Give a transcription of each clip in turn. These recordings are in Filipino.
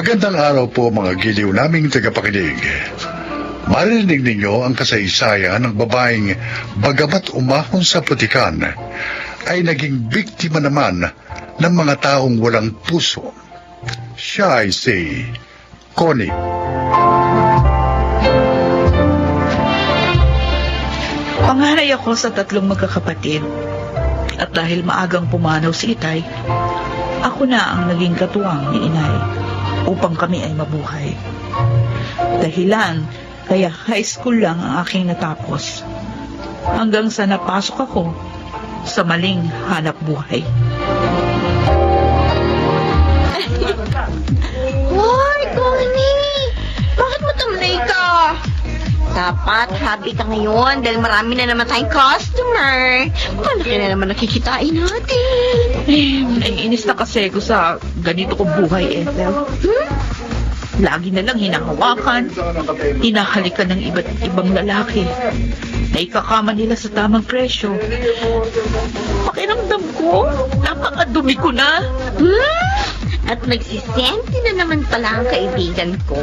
Magandang araw po mga giliw naming tagapakinig. Marinig ninyo ang kasaysayan ng babaeng bagamat umahon sa putikan, ay naging biktima naman ng mga taong walang puso. Siya ay si Connie. Panganay ako sa 3 magkakapatid. At dahil maagang pumanaw si Itay, ako na ang naging katuwang ni Inay upang kami ay mabuhay. Dahilan, kaya high school lang ang aking natapos. Hanggang sa napasok ako sa maling hanap buhay. Hoy, Connie! Bakit mo tumalay ka? Dapat happy ka ngayon dahil marami na naman tayong customer. Malaki na naman nakikitain natin. Naiinis na kasi ako sa ganito kong buhay, Ethel. Lagi na lang hinahawakan, hinahalikan ng iba't ibang lalaki. Naikakama nila sa tamang presyo. Pakiramdam ko, napakadumi ko na. At nagsisenti na naman pala ang kaibigan ko.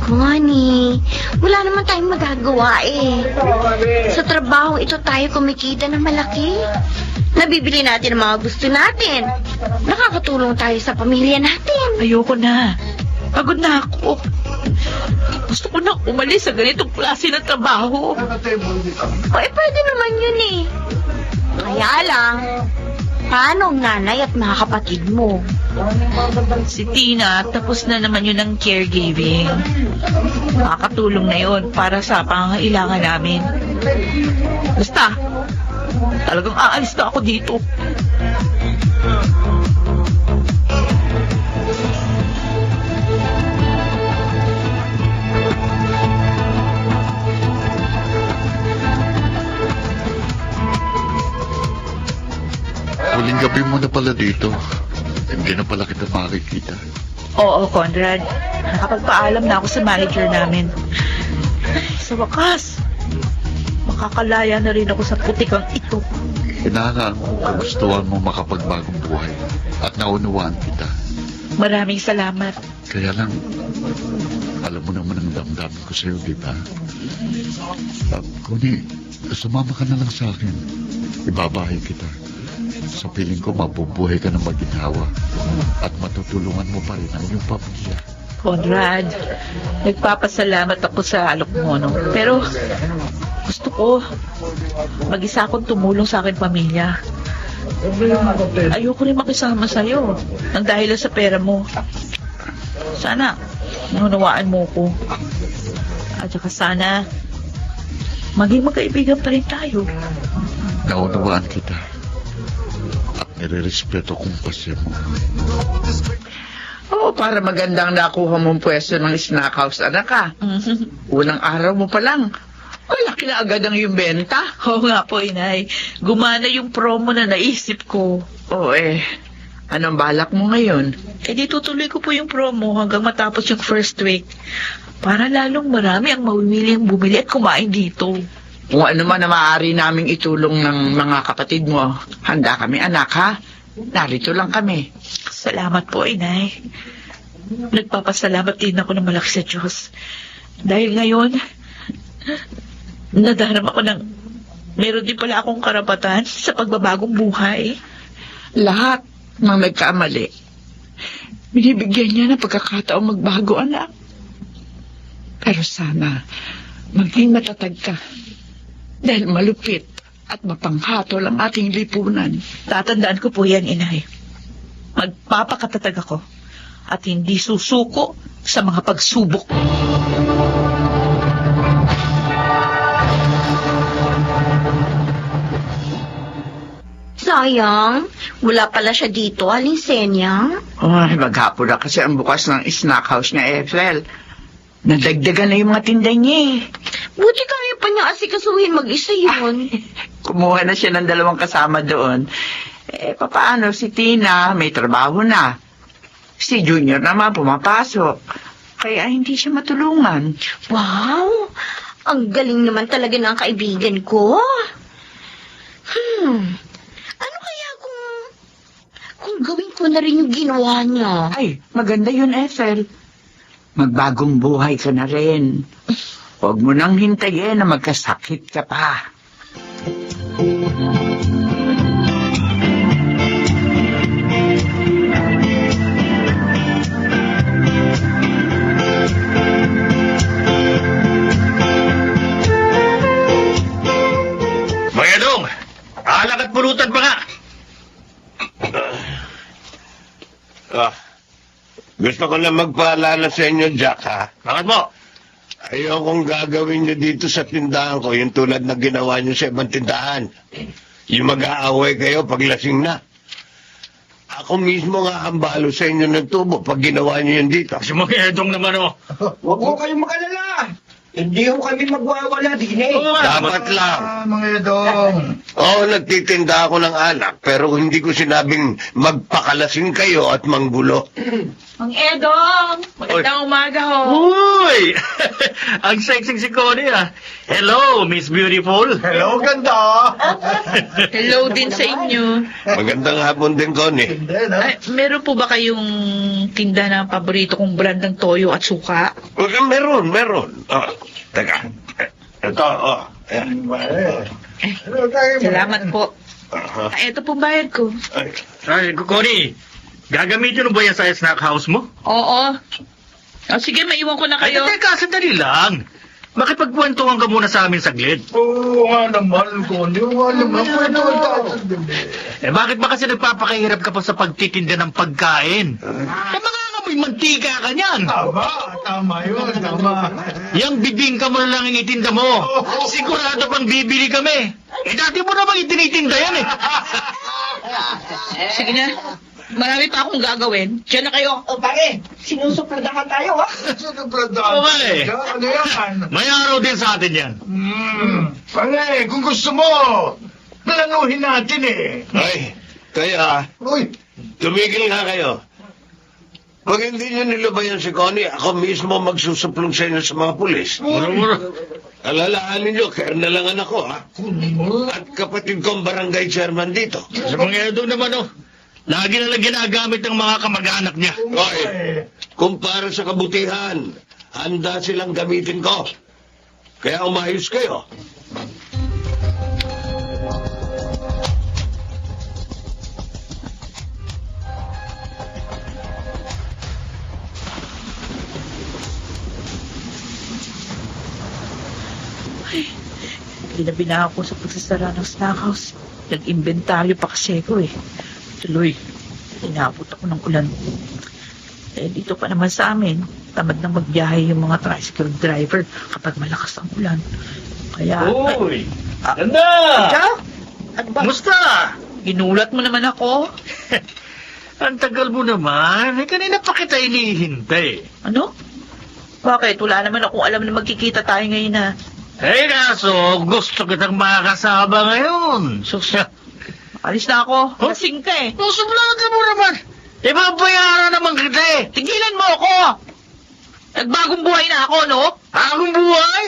Connie, wala naman tayong magagawa eh. Sa trabaho ito tayo kumikita ng malaki. Nabibili natin ang mga gusto natin. Nakakatulong tayo sa pamilya natin. Ayoko na. Pagod na ako. Gusto ko na umalis sa ganitong klase ng trabaho. Pwede naman yun eh. Kaya lang, paano ang nanay at mga kapatid mo? Si Tina, tapos na naman yun ng caregiving. Makakatulong na yun para sa pangangailangan namin. Basta, talagang aalis na ako dito. Huling gabi mo na pala dito. Hindi na pala kita makikita. Oo, Conrad. Nakapagpaalam na ako sa manager namin. Sa wakas, makakalaya na rin ako sa putikang ito. Hinahangaan ko kagustuhan mo makapagbagong buhay at naunawaan kita. Maraming salamat. Kaya lang, alam mo naman ang damdamin ko sa'yo, di ba? Connie, sumama ka na lang sa akin. Ibabahay kita. Sa piling ko, mabubuhay ka ng maginhawa at matutulungan mo pa rin ang iyong pamilya. Conrad, nagpapasalamat ako sa alok mo, no? Pero gusto ko mag-isa akong tumulong sa aking pamilya. Ayoko rin makisama sa'yo nang dahil sa pera mo. Sana nunawaan mo ko. At saka sana maging magkaibigan pa rin tayo. Naunawaan kita at nirerespeto kong pasya mo. Oo, para magandang nakuha mong pwesto ng snack house, anak ka. Unang araw mo pa lang, malaki na agad ang iyong benta. Oo nga po, Inay. Gumana yung promo na naisip ko. Oo anong balak mo ngayon? Di tutuloy ko po yung promo hanggang matapos yung first week. Para lalong marami ang mawiwiling bumili at kumain dito. Kung ano man na maaari naming itulong ng mga kapatid mo, handa kami anak ha. Narito lang kami. Salamat po, Inay. Nagpapasalamat din ako ng malaki sa Diyos. Dahil ngayon, nadarama ko ng meron din pala akong karapatan sa pagbabagong buhay. Lahat ng nagkamali, binibigyan niya ng pagkakataong magbago, anak. Pero sana, maging matatag ka. Dahil malupit at mapanghatol ang ating lipunan. Tatandaan ko po yan, Inay. Magpapakatatag ako at hindi susuko sa mga pagsubok. Sayang, wala pala siya dito, Aling Senya. Ay, maghapon na kasi ang bukas ng snack house niya, Ethel. Nadagdagan na yung mga tinda niya eh. Buti kaya pa niya asikasuhin mag-isa yun. Kumuha na siya ng 2 kasama doon. Papaano si Tina, may trabaho na. Si Junior naman pumapasok. Kaya hindi siya matulungan. Wow! Ang galing naman talaga ng kaibigan ko. Ano kaya kung gawin ko na rin yung ginawa niya. Ay, maganda yun, Ethel. Magbagong buhay ka na rin. Huwag mo nang hintayin na magkasakit ka pa. Mga dong, alak at pulutan pa nga. Gusto ko na magpaalala sa inyo, Jack, ha? Bakit mo? Ayokong gagawin nyo dito sa tindahan ko, yung tulad na ginawa nyo sa ibang tindahan. Yung mag-aaway kayo pag lasing na. Ako mismo nga ang balo sa inyo ng tubo pag ginawa nyo yun dito. Si Mga Edong naman, oh. Huwag mo kayong mag-alala. Hindi ho kami magwawala din eh. Oo nga. Dapat lang. Mga Edong. Oo, nagtitinda ako ng alak, pero hindi ko sinabing magpakalasing kayo at manggulo. Mang Edong, magandang umaga ho. Uy! Ang sexy si Connie, ah. Hello, Miss Beautiful. Hello, ganda. Hello din sa inyo. Magandang hapon din, Connie. Ay, meron po ba kayong tinda ng paborito kong brand ng toyo at suka? Meron. Teka. Ito, ayan. Salamat po. Ay, ito po bayad ko. Ay, Connie, gagamitin mo ba yan sa snack house mo? Oo. O, sige, maiwan ko na Ay, kayo. teka, sandali lang. Makipagkwentuhan ka muna sa amin saglit. Oo nga naman, Connie. Oo nga naman. Pwede ko tayo. Eh, bakit ba kasi nagpapakahirap ka pa sa pagtitinda ng pagkain? Eh, mga amoy mantika ka niyan. Tama yun, tama. Yang bibingka mo na lang ang itinda mo. Sigurado pang bibili kami. Eh, dati mo namang itinitinda yan, eh. Sige na. Marami pa akong gagawin. Diyan na kayo. O pare, sinusupladahan tayo ha. Oo nga, eh. Ano yan? May araw din sa atin yan. Pare, kung gusto mo, planuhin natin eh. Ay, kaya, Uy, tumigil nga kayo. Pag hindi nyo nilubayan si Connie, ako mismo magsusuplong sa inyo sa mga pulis. Muro-muro. Alalaan ninyo, kernalangan ako, ha? At kapatid kong barangay chairman dito. Sa mga edo naman, oh. Lagi na lang ginagamit ng mga kamag-anak niya. Oy, kung para sa kabutihan, handa silang gamitin ko. Kaya umayos kayo. Ginabi na ako sa pagsasara ng snack house. Nag-inventaryo pa kasi ako eh. Tuloy, inabot ako ng ulan. Eh, dito pa naman sa amin, tamad nang magbiyahe yung mga tricycle driver kapag malakas ang ulan. Kaya, Uy! Ganda! Siya? Ano ba? Musta? Ginulat mo naman ako. Ang tagal mo naman. Eh, kanina pa kita inihintay. Ano? Bakit? Wala naman akong alam na magkikita tayo ngayon na. Eh, kaso, gusto kitang makakasama ngayon. Sus, alis na ako. Lasing ka eh. Susublatan mo naman. Eh, mabayaran naman kita eh. Tigilan mo ako! Nagbagong buhay na ako, no? Bagong buhay?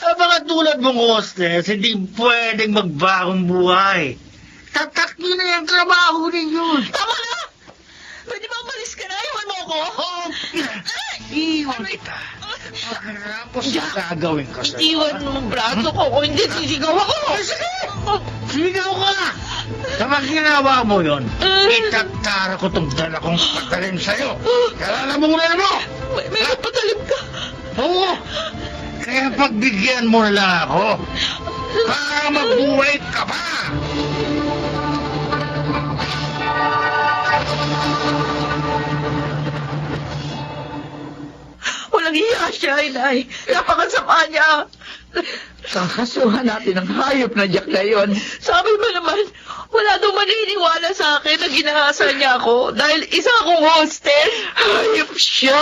Mga tulad mong hostess, hindi pwedeng magbagong buhay. Tatakbo na yung trabaho ninyo. Tama na! Pwede ba umalis ka na? Iwan mo ako? Iwan kita. Pagkatapos gagawin ko sa'yo. Iwan mo ang braso ko kung hindi sisigaw ako! Sigaw ka! Kapag ginawa mo yun, itatara ko tong dala kong patalim sa'yo. Kalala mo na mo! May patalim ka! Oo! Kaya pagbigyan mo na lang ako para mabuhay ka pa! Walang iya siya, inay. Napakasama niya. Kakasuhan natin ang hayop na Jack na yun. Sabi mo naman, wala daw maniniwala sa akin na ginahasa niya ako dahil isa akong hostess. Hayop siya.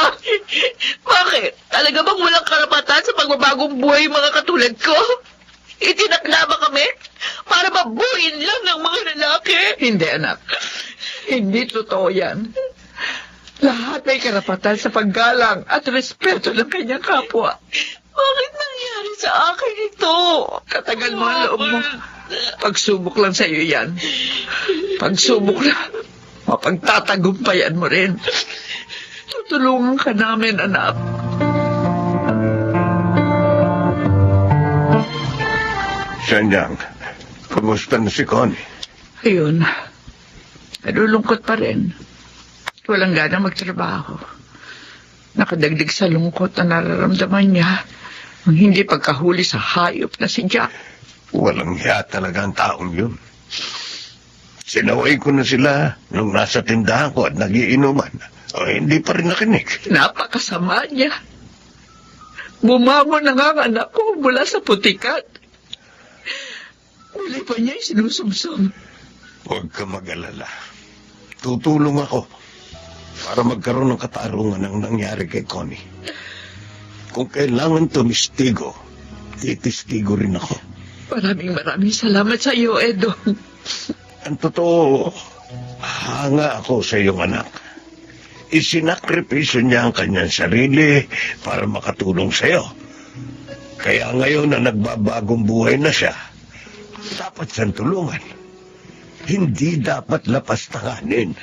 Bakit? Talaga bang walang karapatan sa pagbabagong buhay yung mga katulad ko? Itinakla ba kami? Para mabuhin lang ng mga lalaki? Hindi, anak. Hindi totoo yan. Lahat may karapatan sa paggalang at respeto ng kanyang kapwa. Bakit nangyari sa akin ito? Katagal mo ang loob mo. Pagsubok lang sa iyo yan. pagsubok na mapagtatagumpayan mo rin. Tutulungan ka namin, anak. Sanyang, kumusta na si Connie? Ayun, nalulungkot pa rin. Walang gana magtrabaho. Nakadagdig sa lungkot na nararamdaman niya ang hindi pagkahuli sa hayop na si Jack. Walang hiya talaga ang taong yun. Sinaway ko na sila nung nasa tindahan ko at nagiinuman. O hindi pa rin nakinig. Napakasama niya. Bumamon na nga ang anak ko mula sa putikat. Uli pa niya sinusumsum. Huwag ka mag-alala. Tutulong ako para magkaroon ng katarungan ang nangyari kay Connie. Kung kailangan tumistigo, titistigo rin ako. Maraming salamat sa iyo, Edong. Ang totoo, hanga ako sa iyong anak. Isinakripisyo niya ang kanyang sarili para makatulong sa iyo. Kaya ngayon na nagbabagong buhay na siya, dapat siyang tulungan. Hindi dapat lapastanganin.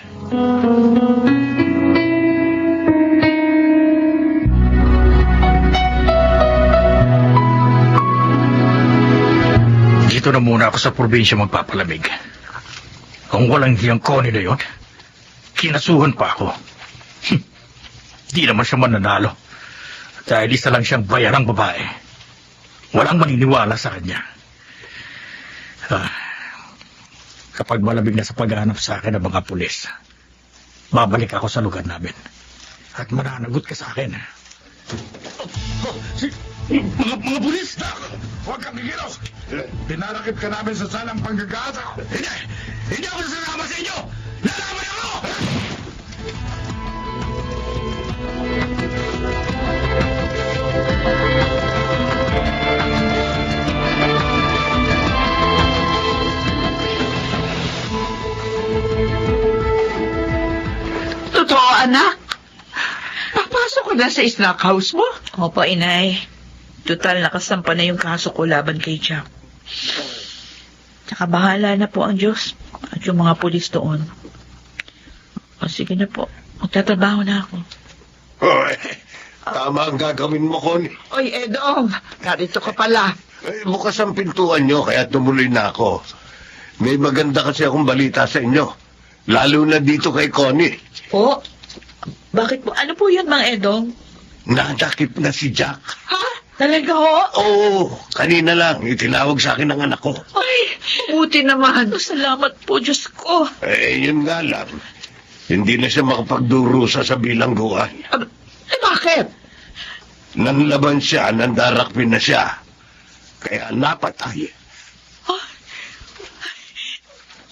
Dito na muna ako sa probinsya magpapalamig. Kung walang hiyang Connie na yun, kinasuhan pa ako. Di naman siya mananalo. Dahil isa lang siyang bayarang babae. Walang maniniwala sa kanya. Kapag malamig na sa paghahanap sa akin ng mga pulis, babalik ako sa lugar namin. At mananagot ka sa akin. Mga pulis! Huwag kang gigilos! Pinarakit ka namin sa salang panggagasa. Hindi! Hindi ako sasama sa inyo! Lalaman ako! Totoo, anak? Papasok ka na sa snack house mo? Opo, inay. Total, nakasampa na yung kaso ko laban kay Jack. Tsaka bahala na po ang Diyos at yung mga pulis doon. O sige na po, magtatrabaho na ako. Oy, tama ang gagawin mo, Connie. Oy, Edong, narito ka pala. Bukas ang pintuan nyo, kaya tumuloy na ako. May maganda kasi akong balita sa inyo. Lalo na dito kay Connie. Po? Bakit po? Ano po yun, Mang Edong? Nadakip na si Jack. Ha? Talaga ho? Oo, kanina lang. Itinawag sa akin ng anak ko. Ay, buti naman. Salamat po, Diyos ko. Yun nga lang. Hindi na siya makapagdurusa sa bilangguan. Bakit? Nanlaban siya, nandarakpin na siya. Kaya napatay.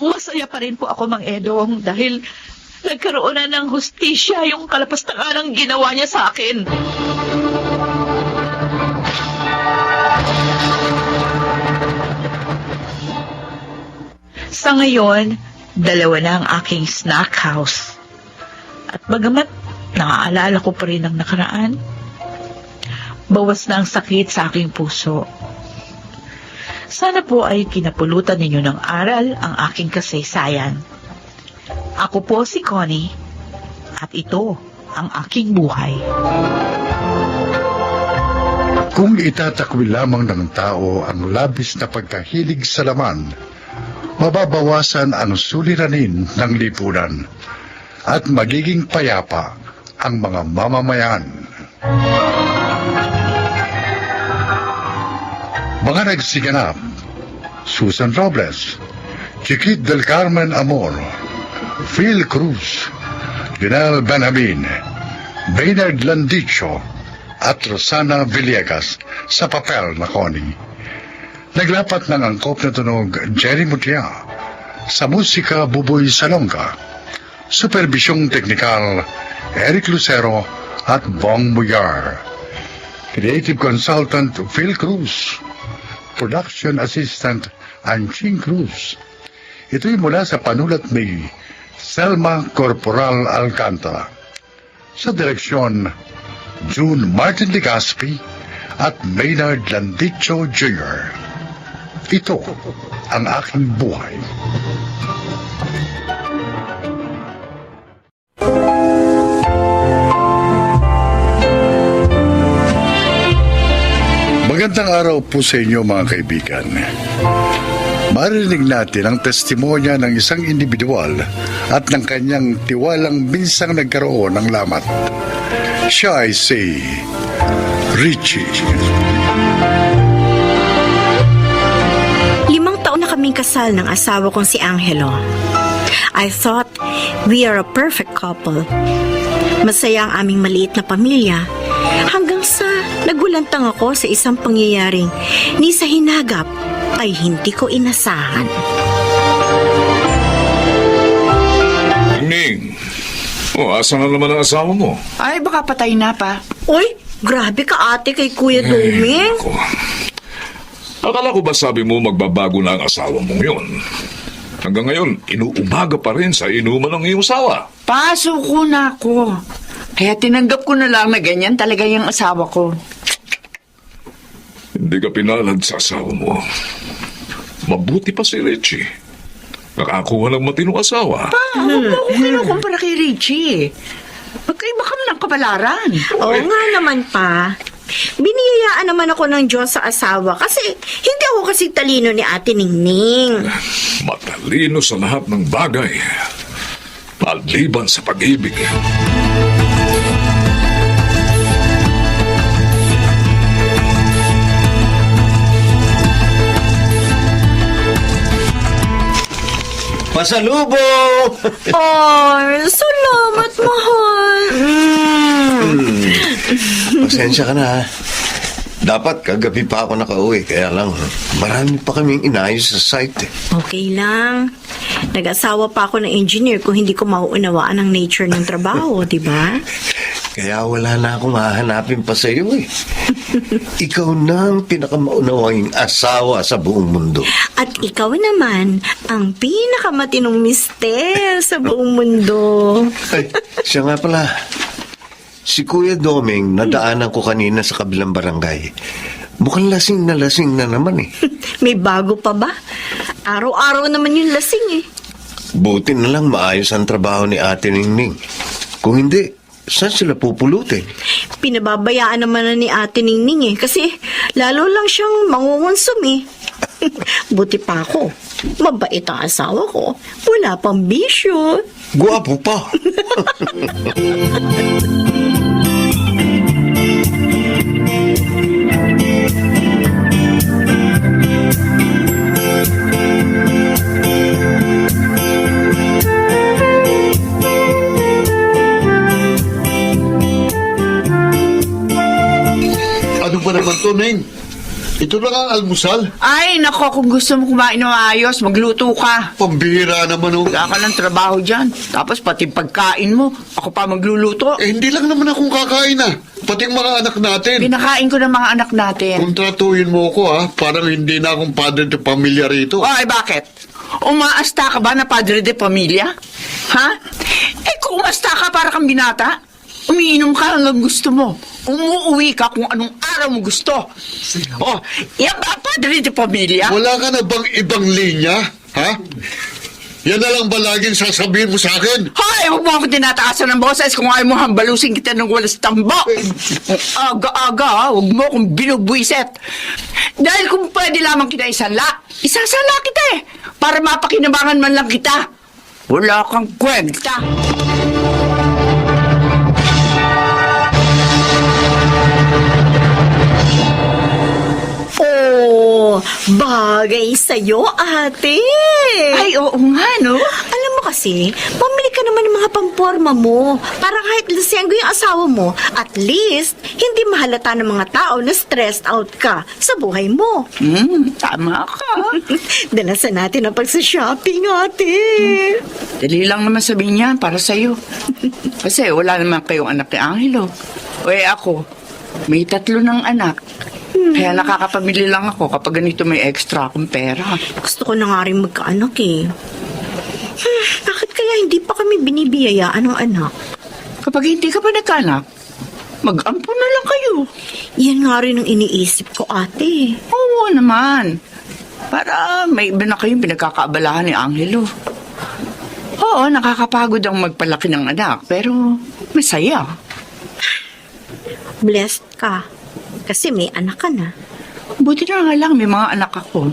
Masaya pa rin po ako, Mang Edong, dahil nagkaroon na ng hustisya yung kalapastangan ng ginawa niya sa akin. Sa ngayon, 2 na ang aking snack house. At bagamat naaalala ko pa rin ang nakaraan, bawas na ang sakit sa aking puso. Sana po ay kinapulutan ninyo ng aral ang aking kasaysayan. Ako po si Connie, at ito ang aking buhay. Kung itatakwil lamang ng tao ang labis na pagkahilig sa laman, mababawasan ang suliranin ng lipunan at magiging payapa ang mga mamamayan. Mga nagsiganap: Susan Robles, Chiquit del Carmen Amor, Phil Cruz, Lionel Benjamin, Baynard Landicho, at Rosana Villegas sa papel na Connie. Naglapat ng angkop na tunog Jerry Mutia, sa musika Buboy Salonga, superbisyong teknikal Eric Lucero at Bong Muyar, creative consultant Phil Cruz, production assistant Anching Cruz. Ito'y mula sa panulat ni Selma Corporal Alcantara. Sa direksyon, June Martin Legaspi at Maynard Landicho Jr. Ito ang aking buhay. Magandang araw po sa inyo mga kaibigan. Marinig natin ang testimonya ng isang individual at ng kanyang tiwalang minsang nagkaroon ng lamat. Siya ay si Richie. 5 taon na kaming kasal ng asawa kong si Angelo. I thought we are a perfect couple. Masaya ang aming maliit na pamilya hanggang sa nagulantang ako sa isang pangyayaring ni sa hinagap ay hindi ko inasahan. Ning, asan na naman ang asawa mo? Ay, baka patay na pa. Uy, grabe ka ate kay Kuya Doming. Ako. Akala ko ba sabi mo magbabago na ang asawa mong yun? Hanggang ngayon, inuumaga pa rin sa inuman ng iyong asawa. Pasuko na ako. Kaya tinanggap ko na lang na ganyan talaga yung asawa ko. Hindi ka pinalad sa asawa mo. Mabuti pa si Richie. Nakakuha ng matinong asawa. Huwag mo ako kinukumpara kay Richie. Magkaiba kami ng kapalaran. Oo nga naman pa. Biniyayaan naman ako ng Diyos sa asawa kasi hindi ako kasi talino ni Ate Ningning. Matalino sa lahat ng bagay. Maliban sa pag-ibig. Pasalubong! Ay, salamat, mahal. Pasensya ka na, ha? Dapat kagabi pa ako nakauwi, kaya lang marami pa kaming inayos sa site. Okay lang. Nag-asawa pa ako ng engineer kung hindi ko mauunawaan ang nature ng trabaho, di ba? Kaya wala na akong hahanapin pa sa iyo eh. Ikaw na ang pinakamaunawang asawa sa buong mundo. At ikaw naman ang pinakamatinong mister sa buong mundo. Ay, siya nga pala. Si Kuya Doming, nadaanan ko kanina sa kabilang barangay. Mukhang lasing na naman eh. May bago pa ba? Araw-araw naman yung lasing eh. Buti na lang maayos ang trabaho ni Ate Ningning. Kung hindi, saan sila pupulutin? Pinababayaan naman na ni Ate Ningning eh. Kasi lalo lang siyang mangungonsum eh. Buti pa ako. Mabait ang asawa ko. Wala pang bisyo. Guwapo pa. Ano ba naman to, Neng? Ito lang ang almusal. Ay, nako, kung gusto mo kumain ng ayos, magluto ka. Pambihira naman, oh. Wala ka ng trabaho dyan. Tapos pati pagkain mo, ako pa magluluto. Hindi lang naman akong kakain, ah. Pati ang mga anak natin. Pinakain ko ng mga anak natin. Kontratuhin mo ko, ah. Parang hindi na akong padre de pamilya rito. Ay, bakit? Umaasta ka ba na padre de pamilya? Ha? Eh, kung umasta ka para kang binata, umiinom ka hanggang gusto mo. Umuuwi ka kung anong araw mo gusto. Oh, yan ba padre de pamilya? Wala ka na bang ibang linya, ha? Yan na lang ba laging sasabihin mo sa akin? Hoy, huwag mo ako tinataasan ng boses kung ayaw mo hambalusin kita ng walas tambo. Aga-aga, ha? Huwag mo akong binubwiset. Dahil kung pwede lamang kita isala kita eh. Para mapakinabangan man lang kita. Wala kang kwenta. Oh, bagay sa'yo, ate. Ay, oo nga, no? Alam mo kasi, pamili ka naman ng mga pamporma mo. Para kahit lasenggo yung asawa mo, at least, hindi mahalata ng mga tao na stressed out ka sa buhay mo. Tama ka. Dalasan natin ang pagsa-shopping, ate. Dali lang naman sabihin yan para sa'yo. Kasi wala naman kayong anak ni Angelo. O ako, may 3 ng anak. Kaya nakakapamili lang ako kapag ganito may extra akong pera. Gusto ko na nga rin magkaanak eh. Bakit kaya hindi pa kami binibiyayaan ng anak? Kapag hindi ka pa nagkaanak, mag-ampun na lang kayo. Yan nga rin ang iniisip ko, ate. Oo naman. Para may iba na kayong pinagkakaabalahan ni Angelo. Oo, nakakapagod ang magpalaki ng anak, pero masaya. Blessed ka. Kasi may anak ka na. Buti na nga lang may mga anak ako.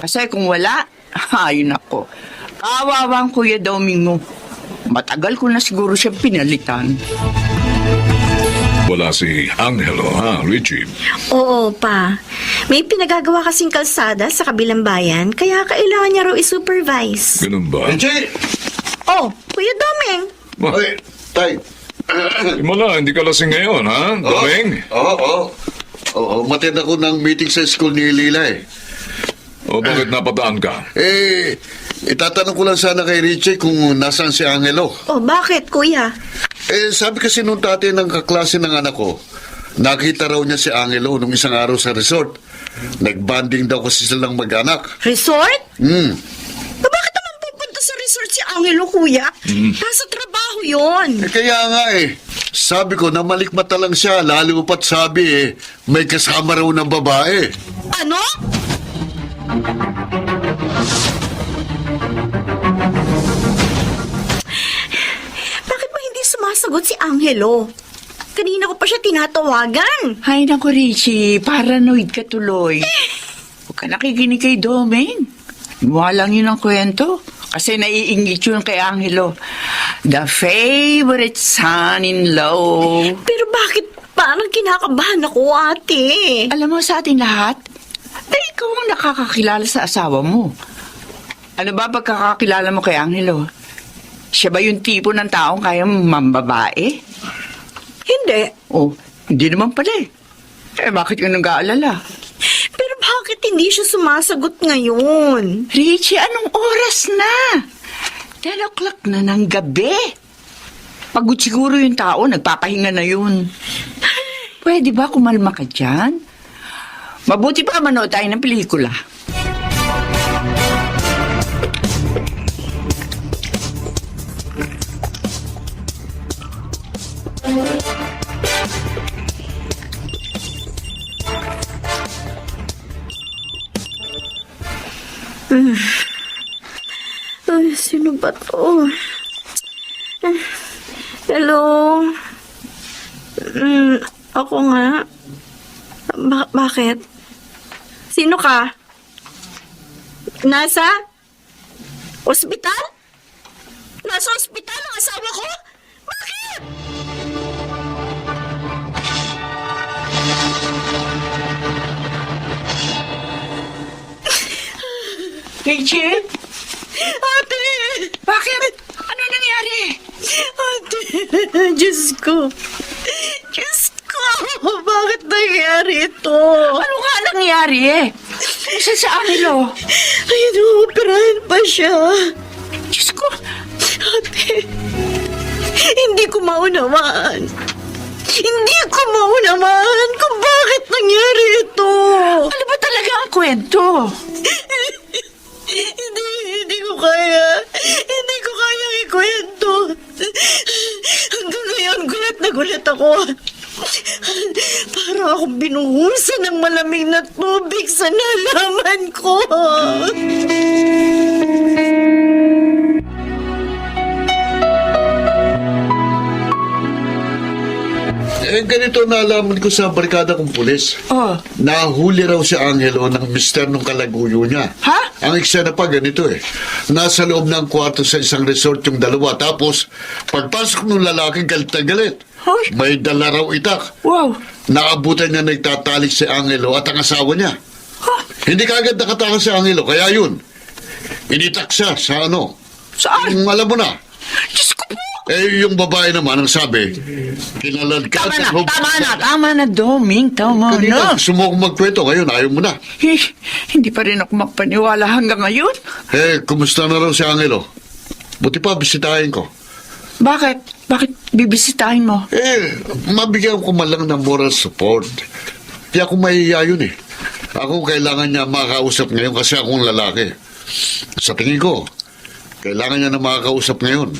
Kasi kung wala, ay nako. Kawawa ang Kuya Domingo. Matagal ko na siguro siya pinalitan. Wala si Angelo, ha, Richie? Oo, pa. May pinagagawa kasing kalsada sa kabilang bayan, kaya kailangan niya raw i-supervise. Ganun ba? Richie! Oh, Kuya Doming! Ba, Ay, tay. Himala, hindi ka lasing ngayon, ha? Doming? Oo, matid ako ng meeting sa school ni Lila eh. O bakit napadaan ka? Itatanong ko lang sana kay Richie kung nasaan si Angelo. Oh, bakit, Kuya? Sabi kasi nung tatay ng kaklase ng anak ko, nakita raw niya si Angelo nung isang araw sa resort. Nagbanding daw kasi silang mag-anak. Resort? Bakit naman pupunta sa resort si Angelo, Kuya? Nasa trabaho yon. Kaya nga sabi ko na malikmata lang siya, lalo pa't sabi may kasama raw ng babae. Ano? Bakit ba hindi sumasagot si Angelo? Kanina ko pa siya tinatawagan. Ay nako, Richie, paranoid ka tuloy. Huwag ka nakikinig kay Doming. Mukha lang yun ang kwento. Kasi naiingit yun kay Angelo. The favorite son-in-law. Pero bakit parang kinakabahan ako, ate? Alam mo sa ating lahat, ikaw ang nakakakilala sa asawa mo. Ano ba pagkakakilala mo kay Angelo? Siya ba yung tipo ng taong kaya mambabae? Hindi. Oh, hindi naman pala eh. Bakit ka nag-aalala? Pero bakit hindi siya sumasagot ngayon? Richie, anong oras na? 10 o'clock na ng gabi. Pagod siguro yung tao, nagpapahinga na yun. Pwede ba kumalma ka dyan? Mabuti pa manood tayo ng pelikula. Ay, sino ba to? Hello? Ako nga. Bakit? Sino ka? Nasa? Ospital? Nasa ospital ang asawa ko? Bakit? Richie? Ate! Bakit? Ano nangyari? Ate, Diyos ko. Diyos ko, bakit nangyari ito? Ano nga nangyari? Isa sa Angelo. Ay, inuoperahan pa siya. Diyos ko. Ate, hindi ko maunawaan. Hindi ko maunawaan kung bakit nangyari ito. Ano ba talaga ang kwento? Hindi ko kaya. Hindi ko kayang ikwento. Hanggang ngayon, gulat na gulat ako. Para akong binuhusan ng malamig na tubig sa nalaman ko. Ganito nalaman ko sa barkada kong pulis. Oh. Nahuli raw si Angelo ng mister nung kalaguyo niya. Ha? Ang eksena pa ganito Nasa loob ng kwarto sa isang resort yung dalawa. Tapos, pagpasok ng lalaki, galit na galit. Hoy. May dala raw itak. Wow. Naabutan niya nagtatalik si Angelo at ang asawa niya. Huh? Hindi kaagad nakatakas si Angelo, kaya yun. Initak siya sa Saan? Yung alam mo na. Diyos ko po. Yung babae naman ang sabi, kinaladkad Tama na, Doming. Tama Kanina, na. gusto mo akong magkwento, ngayon ayaw mo na. Hindi pa rin ako magpaniwala hanggang ngayon. Kumusta na raw si Angelo? Buti pa, bisitahin ko. Bakit? Bakit bibisitahin mo? Mabigyan ko man lang ng moral support. Kaya ako mahihiya yun Ako kailangan niya makakausap ngayon kasi akong lalaki. Sa tingin ko, kailangan niya na makakausap ngayon.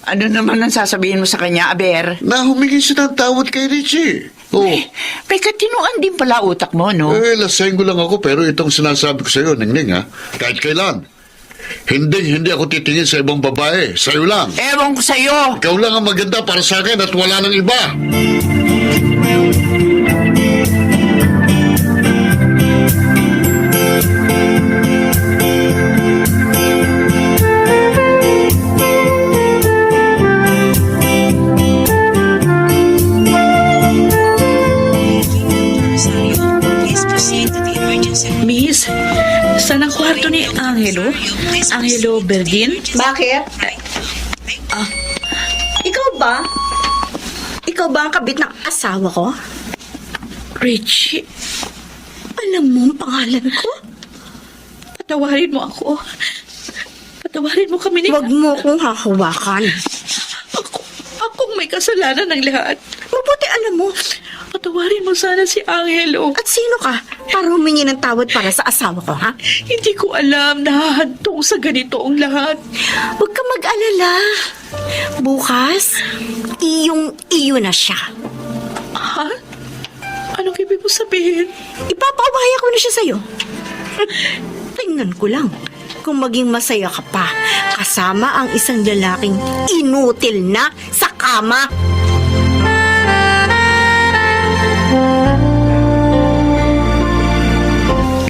Ano naman ang sasabihin mo sa kanya, Aber? Na humingi siya ng tawad kay Richie. May katinuan din pala utak mo, no? Lasenggo lang ako pero itong sinasabi ko sa iyo, Ningning kahit kailan. Hindi ako titingin sa ibang babae. Sa'yo lang. Ewan ko sa'yo. Ikaw lang ang maganda para sa akin at wala nang iba. Angelo? Angelo Berdin? Bakit? Ikaw ba? Ikaw ba ang kabit ng asawa ko? Richie, Alam mo ang pangalan ko? patawarin mo ako. Patawarin mo kami ni... Huwag mo akong hahawakan. Akong may kasalanan ng lahat. Mabuti alam mo. Patawarin mo sana si Angelo. At sino ka para humingi ng tawad para sa asawa ko, ha? Hindi ko alam na hahantong sa ganito ang lahat. Huwag ka mag-alala. Bukas, iyo na siya. Ha? Anong ibig mo sabihin? Ipapaubaya ko na siya sa'yo. Tingnan ko lang kung maging masaya ka pa kasama ang isang lalaking inutil na sa kama.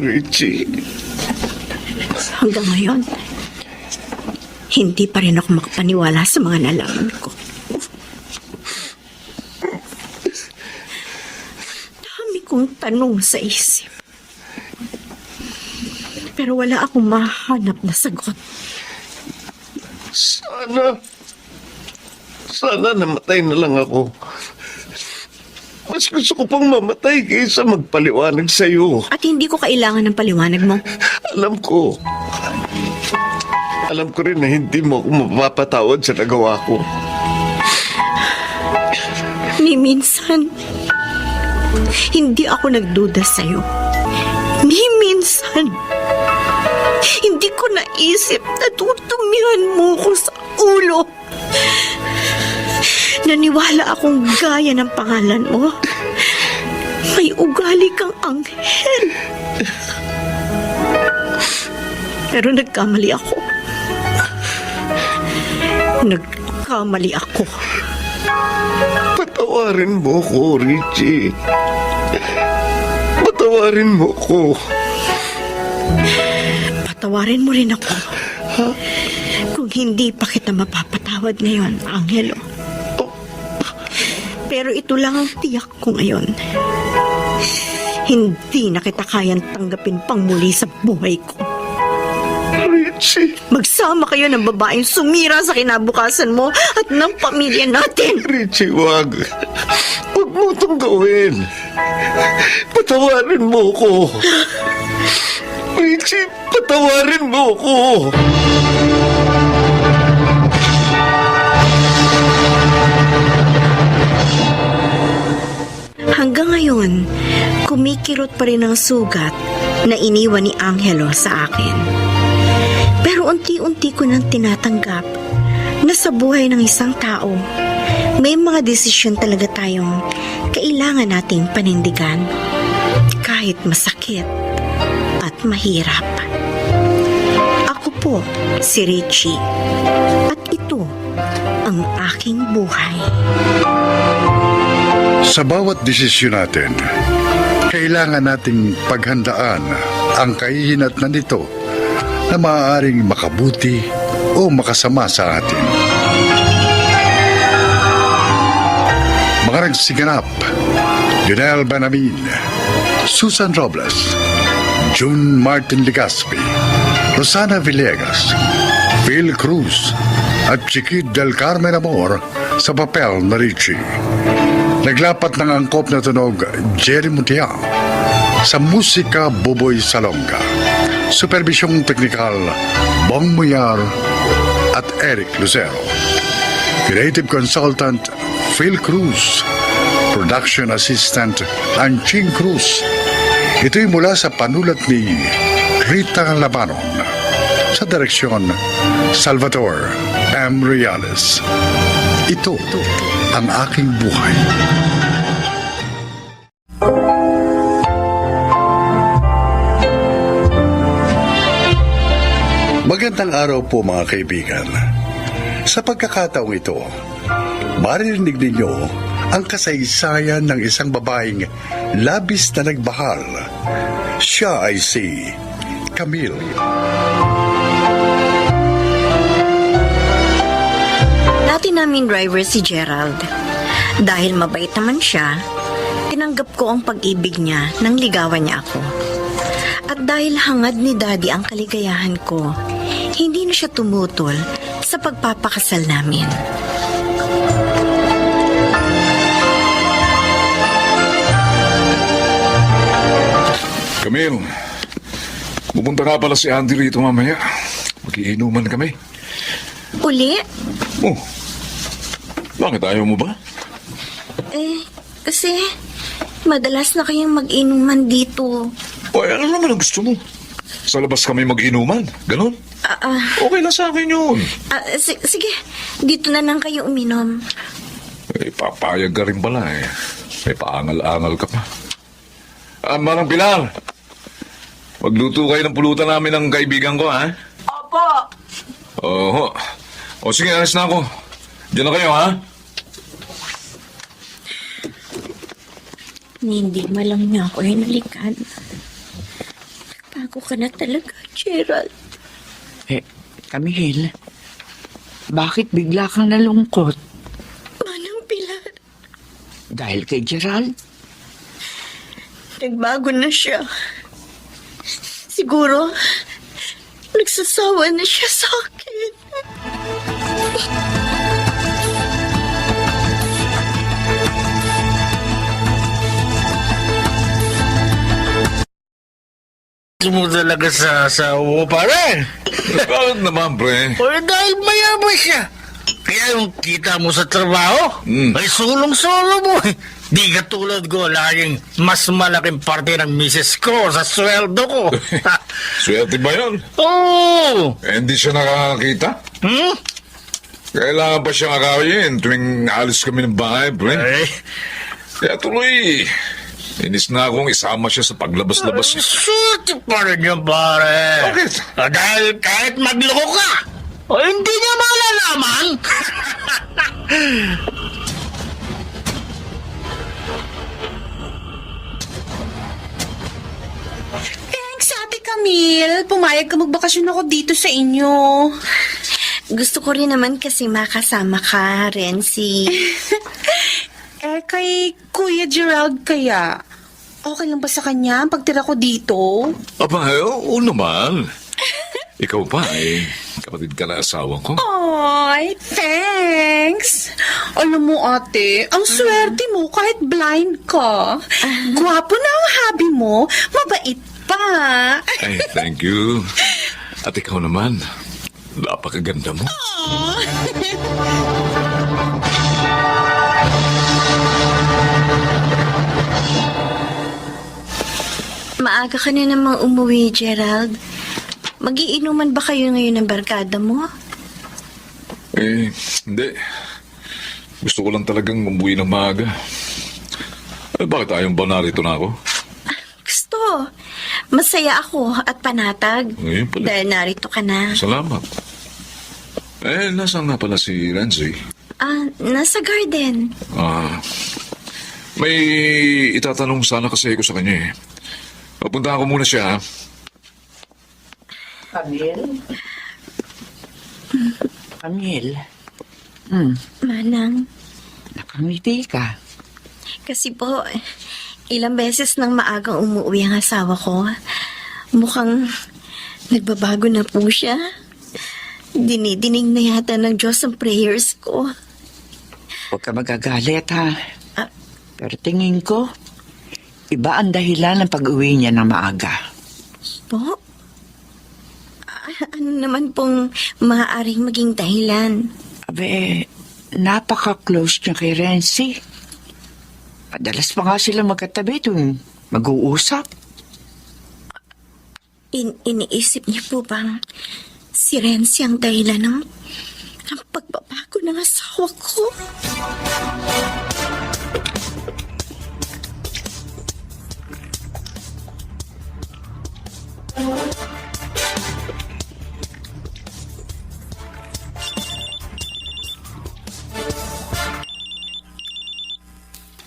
Richie, Hanggang ngayon, hindi pa rin ako makapaniwala sa mga nalaman ko. Dami kong tanong sa isip. Pero wala akong mahanap na sagot. sana namatay na lang ako. Mas gusto ko pang mamatay kaysa magpaliwanag sa'yo. At hindi ko kailangan ng paliwanag mo. Alam ko. Alam ko rin na hindi mo ako mapapatawad sa nagawa ko. Ni minsan, hindi ako nagduda sa'yo. Ni minsan, hindi ko naisip na tutumihan mo ko sa ulo. Naniwala akong gaya ng pangalan mo. May ugali kang anghel. Pero nagkamali ako. Nagkamali ako. Patawarin mo ko, Richie. Patawarin mo ko. Patawarin mo rin ako. Kung hindi pa kita mapapatawad ngayon, Angelo. Pero ito lang ang tiyak ko ngayon. Hindi na kita kayang tanggapin pang muli sa buhay ko. Richie. Magsama kayo ng babaeng sumira sa kinabukasan mo at ng pamilya natin. Richie, wag. Huwag mo itong gawin. Patawarin mo ko. Richie, patawarin mo ko. Hanggang ngayon, kumikirot pa rin ang sugat na iniwan ni Angelo sa akin. Pero unti-unti ko nang tinatanggap na sa buhay ng isang tao, may mga desisyon talaga tayong kailangan nating panindigan, kahit masakit at mahirap. Ako po si Richie, at ito ang aking buhay. Sa bawat desisyon natin, kailangan nating paghandaan ang kahihinatnan nito na maaaring makabuti o makasama sa atin. Mga nagsiganap, Junel Banamin, Susan Robles, June Martin Legaspi, Rosana Villegas, Phil Cruz, at Chiquit del Carmen Amor sa papel na Richie. Naglapat ng angkop na tunog Jerry Muntiang, sa musika Buboy Salonga. Supervisyong teknikal Bong Muyar at Eric Lucero. Creative Consultant Phil Cruz. Production Assistant Anching Cruz. Ito'y mula sa panulat ni Rita Labanon. Sa direksyon Salvador M. Reales. Ito ang aking buhay. Magandang araw po mga kaibigan. Sa pagkakataong ito, maririnig ninyo ang kasaysayan ng isang babaeng labis na nagmahal. Siya ay si Camille. Dati naming driver si Gerald. Dahil mabait naman siya, tinanggap ko ang pag-ibig niya nang ligawan niya ako. At Dahil hangad ni Daddy ang kaligayahan ko, hindi na siya tumutol sa pagpapakasal namin. Camille, pupunta nga pala si Andy rito mamaya. Mag-iinuman kami. Uli? Oh, bakit ayaw mo ba? Kasi madalas na kayong mag-inuman dito. O, ano naman ang gusto mo? Sa labas kami mag-inuman, ganon? Okay lang sa akin yun. Sige, dito na lang kayo uminom. Eh, papayag ka rin pala eh. May paangal-angal ka pa. Manang Pilar, magluto kayo ng pulutan namin ng kaibigan ko, ha? Opo. Oo. O sige, alis na ako. Diyan na kayo, ha? Hindi malang niya ako hinalikan. Nagbago ka na talaga, Gerald. Camille, bakit bigla kang nalungkot? Manang Pilar, Dahil kay Gerald? nagbago na siya. Siguro, nagsasawa na siya sa akin. mo talaga sa asawa mo, pare. Bakit naman, pre? O dahil mayaman siya. Kaya yung kita mo sa trabaho, ay sulong-solo mo. Di ka tulad ko, laging mas malaking parte ng misis ko sa sweldo ko. Swerte ba yun? Oo! Eh, hindi siya nakakakita? Hmm? Kailangan pa siyang akawin tuwing alis kami ng bahay, pre. Ay, Kaya tuloy, inis na akong isama siya sa paglabas-labas niya. swerte pa rin yun, pare. Bakit? Dahil kahit magloko ka, o hindi niya malalaman. Thanks, Ate Camille. Pumayag ka magbakasyon ako dito sa inyo. Gusto ko rin naman kasi makasama ka, Renzi. Kay Kuya Gerald kaya, okay lang ba sa kanya ang pagtira ko dito? Aba, oo naman. Ikaw pa, kapatid ka na asawa ko. Ay, thanks. Alam mo, ate, ang swerte mo kahit blind ka. Gwapo na ang hobby mo, mabait pa. Ay, thank you. At ikaw naman, napakaganda mo. Maaga ka na namang umuwi, Gerald. Magiinuman ba kayo ngayon ng barkada mo? Hindi. Gusto ko lang talagang umuwi ng maaga. Bakit ayaw ba narito na ako? Gusto. Masaya ako at panatag. Ngayon pala. Dahil narito ka na. Salamat. Nasaan nga pala si Renzi? Nasa garden. May itatanong sana kasi ko sa kanya eh. Papuntahan ko muna siya, ha? Camille? Camille? Manang, Nakangiti ka. kasi po, ilang beses nang maagang umuwi ang asawa ko. Mukhang nagbabago na po siya. Dinidinig na yata ng Diyos ang prayers ko. Huwag ka magagalit, ha? Pero tingin ko, iba ang dahilan ng pag-uwi niya ng maaga. Po? Ano naman pong maaaring maging dahilan? Abe, napaka-close niya kay Renzi. Madalas pa nga sila magkatabi tuwing mag-uusap. Iniisip niyo po bang si Renzi ang dahilan ng pagbabago ng asawa ko?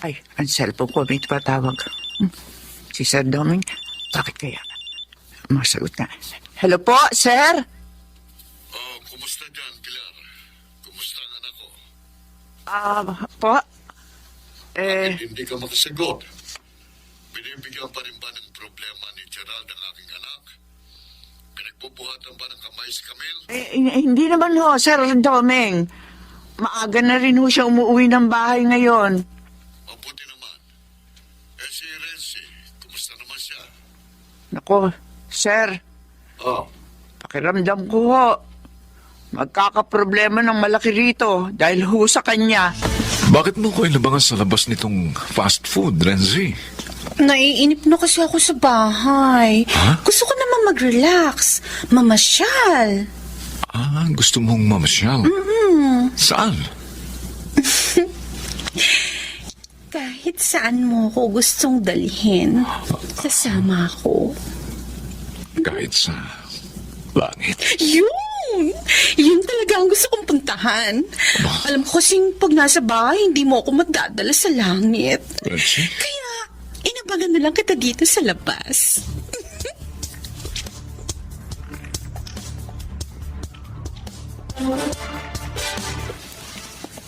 Ay, ang cellphone ko may patawag. Si Sir Doming, bakit kaya? Masagot na. Hello po, sir? Kumusta dyan, Pilar? Kumusta ang anak ko? Po? Hindi ka makasagot. Binibigyan pa rin ba ng problema ni Gerald ang aking anak? Nagbubuhatan ba ng kamay si Camille? Hindi naman ho, Sir Domeng. Maaga na rin ho siya umuwi ng bahay ngayon. Mabuti naman. Si Renzi, kumusta naman siya? Nako, Sir, Oh, pakiramdam ko ho. Magkakaproblema ng malaki rito dahil ho sa kanya. Bakit mo ko ilabangan sa labas nitong fast food, Renzi? Naiinip na kasi ako sa bahay. Ha? Gusto ko naman mag-relax. Mamasyal. Gusto mong mamasyal? Saan? Kahit saan mo ko gustong dalhin, sasama ako. Kahit sa langit. Yun! Yun talaga ang gusto kong puntahan. Alam ko kasing pag nasa bahay, hindi mo ako magdadala sa langit. Renzi? Kaya, inabangan na lang kita dito sa labas.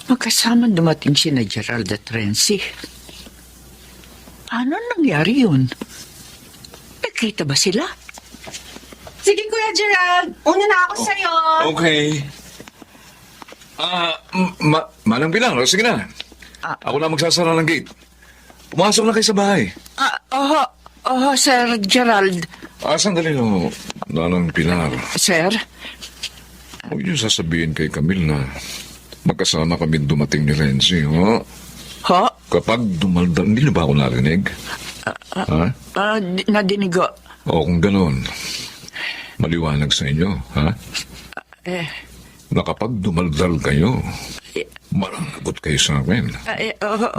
Magkasama dumating si na Gerald at Renzi. Ano nangyari yun? Nakita ba sila? Sige, Kuya Gerald. Una na ako sa'yo. Okay. Manang Pilar, sige na. Ako na magsasara ng gate. Pumasok na kayo sa bahay. Sir Gerald. Sandali no, Manang Pilar. Sir? Huwag niyo sasabihin kay Camille na magkasama kami dumating ni Renzi, ho? Ho? Kapag dumaldal, hindi niyo ba ako narinig? Ha? Nadinig ko. O kung gano'n, maliwanag sa inyo, ha? Na kapag dumaldal kayo, malangkabot kayo sa akin.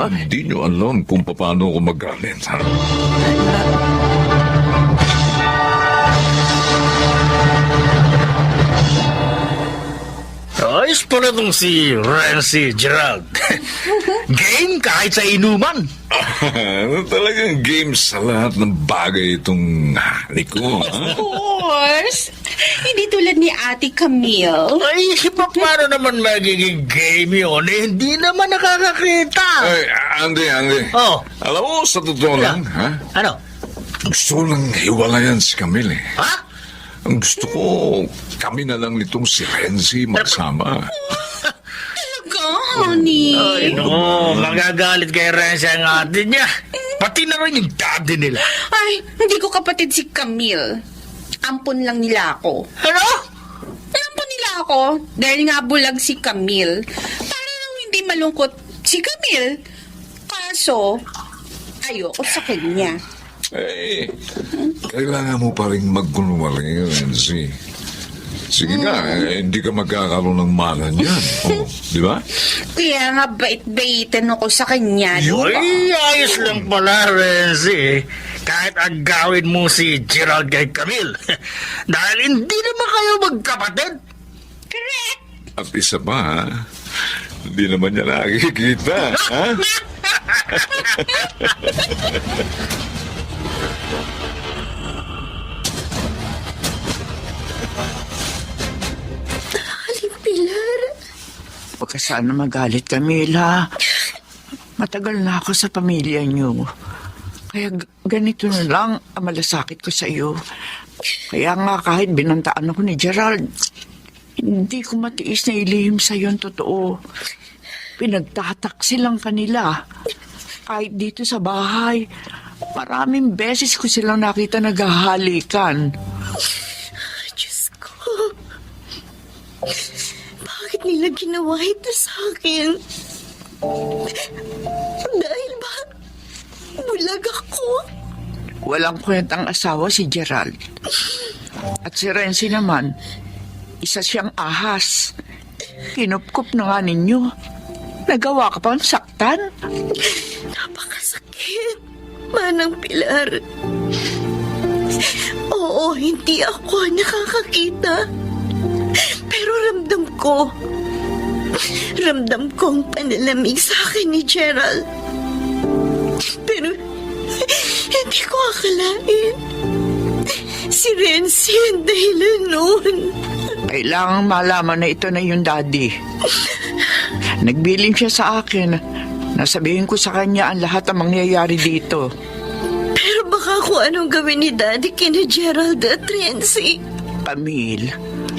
Hindi niyo alam kung paano ako magalit, ha? Ayos pala itong si Renzi Gerald. Game kahit sa inuman. Talagang game sa lahat ng bagay itong halik ko, ha? Of course. Hindi tulad ni Ate Camille. Ay, paano naman magiging game yun? Hindi naman nakakakita. Ay, Andy. Oh. Alam mo, sa totoo lang, ha? Ano? Gusto ko lang hiwalayan si Camille, eh. Ha? Ang gusto ko, kami na lang nitong si Renzi magsama. Talaga, honey. Ay, no. Magagalit kay Renzi ang ate niya. Pati na rin yung daddy nila. Ay, hindi ko kapatid si Camille. Ampon lang nila ako. Ano? Ampon nila ako dahil nga bulag si Camille. Para lang hindi malungkot si Camille. Kaso, ayoko sa kanya. Eh, kailangan mo pa rin magkunwari, Renzi. Sige nga, hindi ka magkakaroon ng mana niyan. Oh, di ba? Kaya nga bait-baitan ako sa kanya, di ba? Ay, ayos lang pala, Renzi. Kahit agawin mo si Gerald kay Camille. Dahil hindi naman kayo magkapatid. Correct! At isa pa, ha? Hindi naman niya nakikita, ha? Pilar. Huwag ka sana magalit, Camila. Matagal na ako sa pamilya niyo. Kaya ganito na lang ang malasakit ko sa iyo. Kaya nga kahit binantaan ako ni Gerald, hindi ko matiis na ilihim sa iyo ang totoo. Pinagtatak silang kanila. Kahit dito sa bahay, maraming beses ko silang nakita naghahalikan. Diyos ko. Bakit nila ginawa ito sa akin? Dahil ba bulag ako? Walang kwentang asawa si Gerald. At si Renzi naman, isa siyang ahas. Kinupkup na nga ninyo. Nagawa ka pang saktan? Napakasakit. Manang Pilar. Oo, hindi ako nakakakita. Pero ramdam ko ang panalamig sa akin ni Gerald. Pero hindi ko akalain. Si Renzi ang dahilan noon. Kailangang malaman na ito na yung daddy. Nagbiling siya sa akin. Nasabihin ko sa kanya ang lahat ng mangyayari dito. Pero baka kung anong gawin ni Daddy kina Gerald at Renzi. Camille,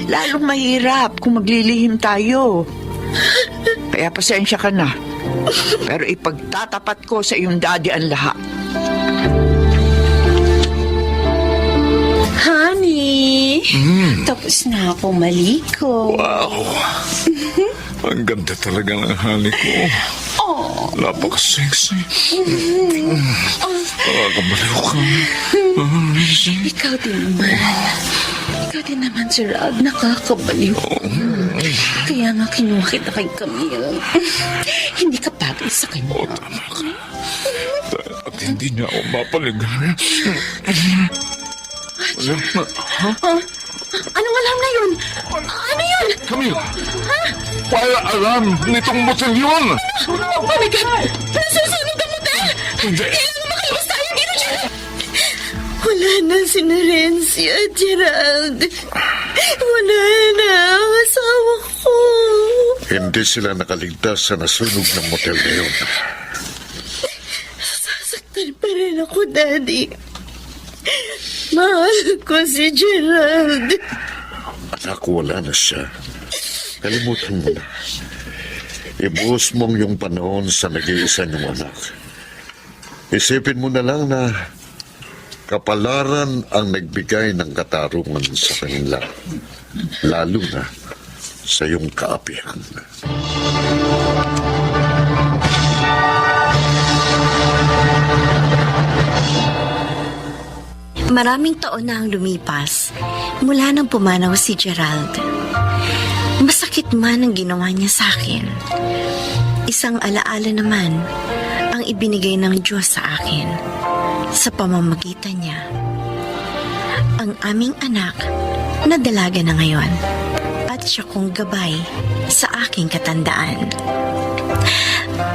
lalong mahirap kung maglilihim tayo. Kaya pasensya ka na. Pero ipagtatapat ko sa iyong daddy ang lahat. Honey, tapos na ako maliko. Wow! Ang ganda talaga ng hali ko. Napaka-sexy. Nakakabaliw ka. Ikaw din naman. Ikaw din naman, Gerald. Nakakabaliw. Kaya nga kinuha kita kay Camille. Hindi ka bagay sa kanya. Oo, tama ka. At hindi niya ako mapaligan. Anong alam na yun? Ano yun? Camille! Wala alam nitong motel yun! Oh my God! Nasusunog ang motel! Hindi! Kailangan makalabas tayo dito, Gerald! Wala na si Narencia, Gerald. Wala na ang asawa ko. Hindi sila nakaligtas sa nasunog ng motel na yun. Sasaktan pa rin ako, Daddy. Mahal ko si Gerald. Anak, wala na siya. Kalimutan mo na. Ibuhos mong yung panahon sa nag-iisa niyong anak. Isipin mo na lang na kapalaran ang nagbigay ng katarungan sa kanila. Lalo na sa iyong kaapihan. Maraming taon na ang lumipas mula nang pumanaw si Gerald. Masakit man ang ginawa niya sa akin. Isang alaala naman ang ibinigay ng Diyos sa akin sa pamamagitan niya. Ang aming anak na dalaga na ngayon at siya kong gabay sa aking katandaan.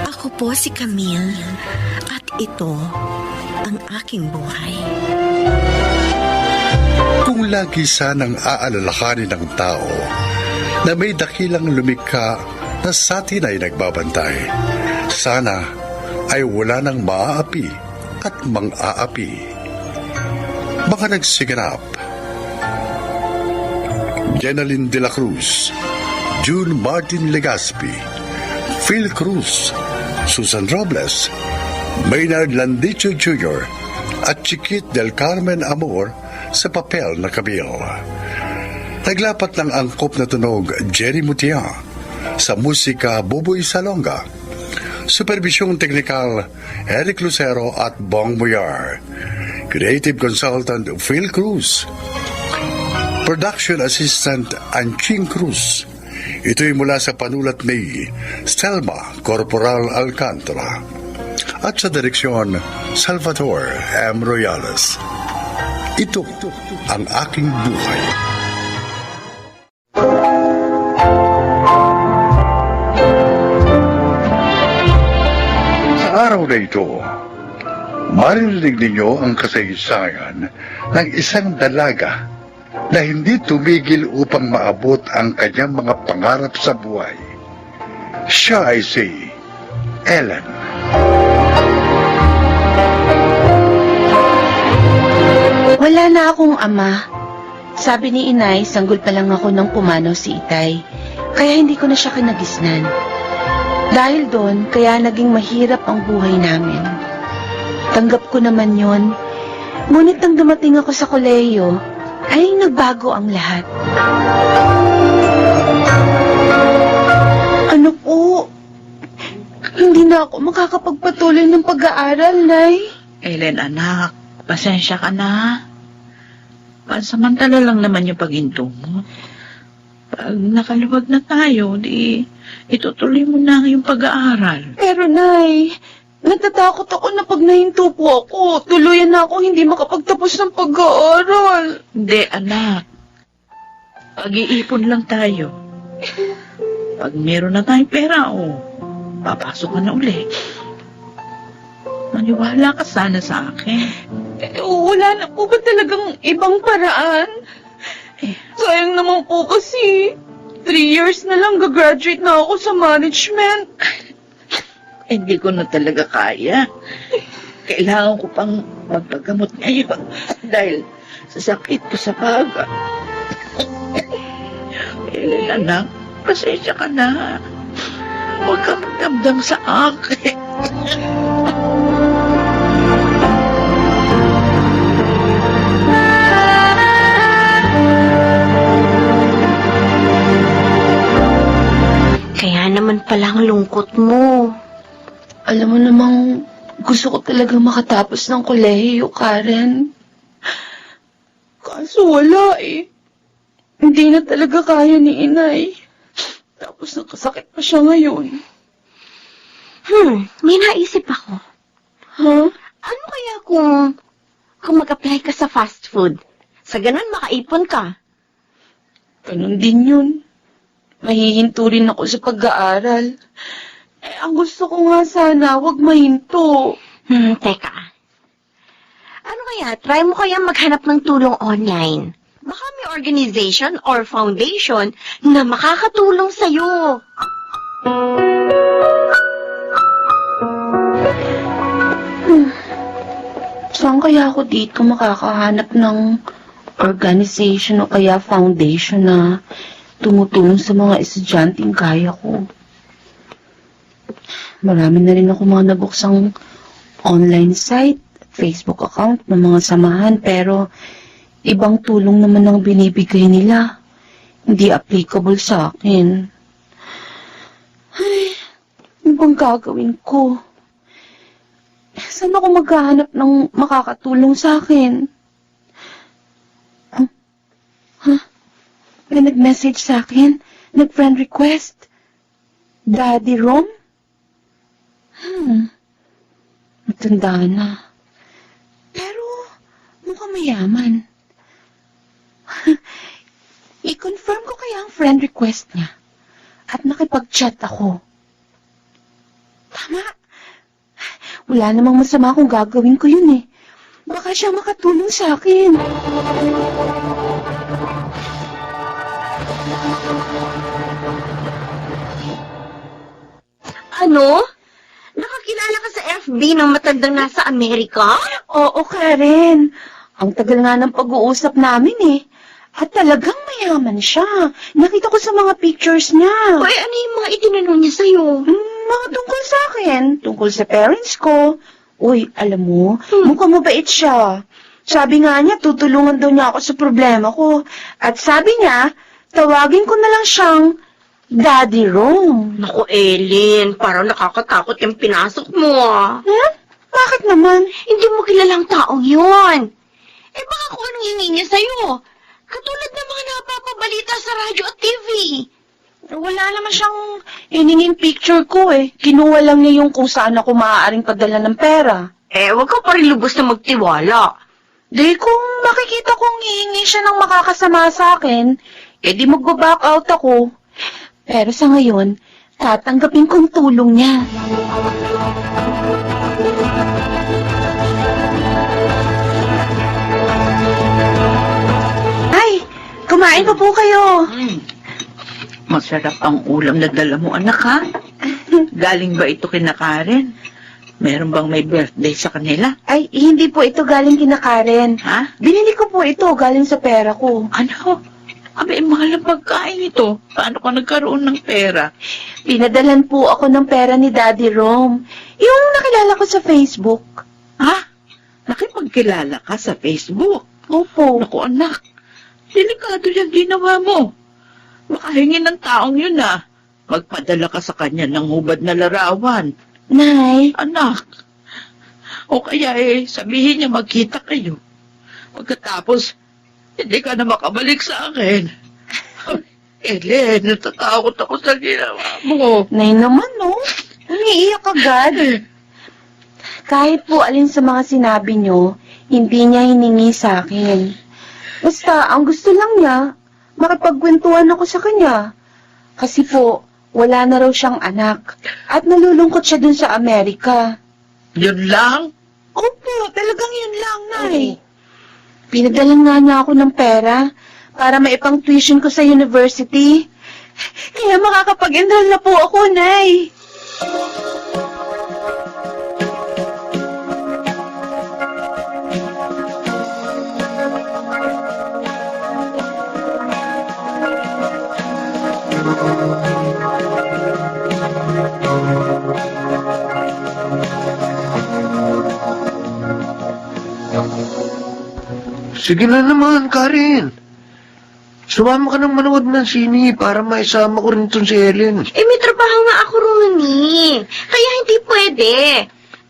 Ako po si Camille at ito ang aking buhay. Kung lagi sanang aalalahanin ng tao na may dakilang lumikha na sa atin ay nagbabantay, sana ay wala nang maaapi at mang-aapi. Mga nagsiganap: Jenaline de la Cruz, June Martin Legaspi, Phil Cruz, Susan Robles, Maynard Landicho Jr. at Chiquit del Carmen Amor sa papel na Camille. Naglapat ng angkop na tunog Jerry Mutia, sa musika Buboy Salonga, supervisyong teknikal Eric Lucero at Bong Muyar, creative consultant Phil Cruz, production assistant Anching Cruz. Ito'y mula sa panulat ni Stelma Corporal Alcantara at sa direksyon Salvador M. Royales. Ito ang aking buhay. Sa araw na ito, maririnig ninyo ang kasaysayan ng isang dalaga na hindi tumigil upang maabot ang kanyang mga pangarap sa buhay. Siya ay si Ellen. Wala na akong ama. Sabi ni Inay, sanggol pa lang ako nang pumanaw si Itay. Kaya hindi ko na siya kinagisnan. Dahil doon, kaya naging mahirap ang buhay namin. Tanggap ko naman yon. Ngunit nang dumating ako sa kolehiyo, ay nagbago ang lahat. Ano po? Hindi na ako makakapagpatuloy ng pag-aaral, Nay. Ellen, anak, pasensya ka na. Pansamantala lang naman yung paghinto mo. Pag nakaluwag na tayo, di itutuloy mo na yung pag-aaral. Pero, Nay, natatakot ako na pag nahinto po ako, tuluyan na ako hindi makapagtapos ng pag-aaral. Hindi, anak. Pag-iipon lang tayo. Pag meron na tayong pera, papasok ka na uli. Maniwala ka sana sa akin. Wala na po ba talagang ibang paraan? Sayang naman po kasi 3 years na lang gagraduate na ako sa management. Hindi ko na talaga kaya. Kailangan ko pang magpagamot ngayon dahil sa sakit ko sa baga. Ellen, anak, pasensya ka na. Huwag ka magdamdam sa akin. Kaya naman pala ang lungkot mo. Alam mo namang gusto ko talaga makatapos ng kolehiyo, Karen. Kaso wala eh. Hindi na talaga kaya ni inay. Tapos nakasakit pa siya ngayon. May naisip ako. Ha? Ano kaya kung mag-apply ka sa fast food? Sa ganun, makaipon ka. Ganun din yun. Mahihinto rin ako sa pag-aaral. Eh, ang gusto ko nga sana, wag mahinto. Teka. Ano kaya? Try mo kaya maghanap ng tulong online. Baka may organization or foundation na makakatulong sa'yo. Saan kaya ako dito makakahanap ng organization o kaya foundation na tumutulong sa mga estudyanteng kaya ko? Marami na rin ako mga nabuksang online site, Facebook account ng mga samahan, pero ibang tulong naman ang binibigay nila. Hindi applicable sa akin. Ay, ano bang gagawin ko? Saan ako maghahanap ng makakatulong sa akin? May nag-message sa akin, nag-friend request. Daddy Rom? Matanda na. Pero, mukhang mayaman. I-confirm ko kaya ang friend request niya. At nakipag-chat ako. Tama. Wala namang masama kung gagawin ko yun eh. Baka siya makatulong sa akin. Ano? Nakakilala ka sa FB ng matandang nasa Amerika? Oo, Karen. Ang tagal nga ng pag-uusap namin eh. At talagang mayaman siya. Nakita ko sa mga pictures niya. Hoy, ano yung mga itinanong niya sa'yo? Mga tungkol sa akin. Tungkol sa parents ko. Uy, alam mo, mukhang mabait siya. Sabi nga niya, tutulungan daw niya ako sa problema ko. At sabi niya, tawagin ko na lang siyang Daddy Rom. Naku, Ellen, parang nakakatakot yung pinasok mo ah. Bakit naman? Hindi mo kilalang taong yun. Eh baka kung anong hingi niya sa'yo. Katulad ng mga napapabalita sa radyo at TV. Wala naman siyang ininging picture ko eh. Kinuha lang niya yung kung saan ako maaaring padala ng pera. Eh, wag ka pa rin lubos na magtiwala. Di kung makikita kong hihingi siya ng makakasama sa akin, eh di magbaback out ako. Pero sa ngayon, tatanggapin kong tulong niya. Ay, kumain pa po kayo. Masarap ang ulam na dala mo, anak, ha? Galing ba ito kina Karen? Meron bang may birthday sa kanila? Ay, hindi po ito galing kina Karen. Ha? Binili ko po ito galing sa pera ko. Ano? Abay, mahal ang pagkain ito. Paano ka nagkaroon ng pera? Pinadalan po ako ng pera ni Daddy Rom. Yung nakilala ko sa Facebook. Ha? Nakipagkilala ka sa Facebook? Opo. Naku, anak. Delikado yung ginawa mo. Makahingi ng taong yun, ah. Magpadala ka sa kanya ng hubad na larawan. Nay. Anak. O kaya sabihin niya magkita kayo. Pagkatapos, hindi ka na makabalik sa akin. Ellen, natatakot ako sa ginawa mo. Nay naman, no? Umiiyak agad. Kahit po alin sa mga sinabi niyo, hindi niya hiningi sa akin. Basta, ang gusto lang niya, makipagkwentuhan ako sa kanya. Kasi po, wala na raw siyang anak. At nalulungkot siya dun sa Amerika. Yun lang? Opo, talagang yun lang, Nay. Pinadalan nga niya ako ng pera para maipang tuition ko sa university. Kaya makakapag-enroll na po ako, Nay. Sige na naman, Karen. Sumama ka ng manood ng sini para maisama ko rin tong si Helen. Eh, may trabaho nga ako, Ronnie. Kaya hindi pwede.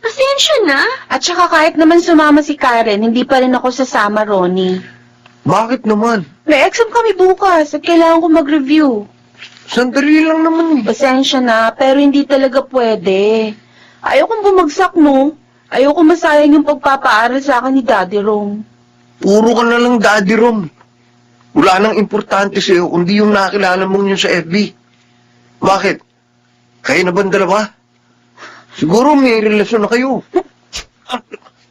Pasensya na. At saka kahit naman sumama si Karen, hindi pa rin ako sasama, Ronnie. Bakit naman? May exam kami bukas at kailangan ko mag-review. Sandali lang naman eh. Pasensya na, pero hindi talaga pwede. Ayokong bumagsak, no? Ayoko masayang yung pagpapaaral sa akin ni Daddy Rom. Puro ka na lang, Daddy Rom. Wala nang importante sa'yo kundi yung nakilala mong yun sa FB. Bakit? Kayo na ba ang dalawa? Siguro may relasyon na kayo.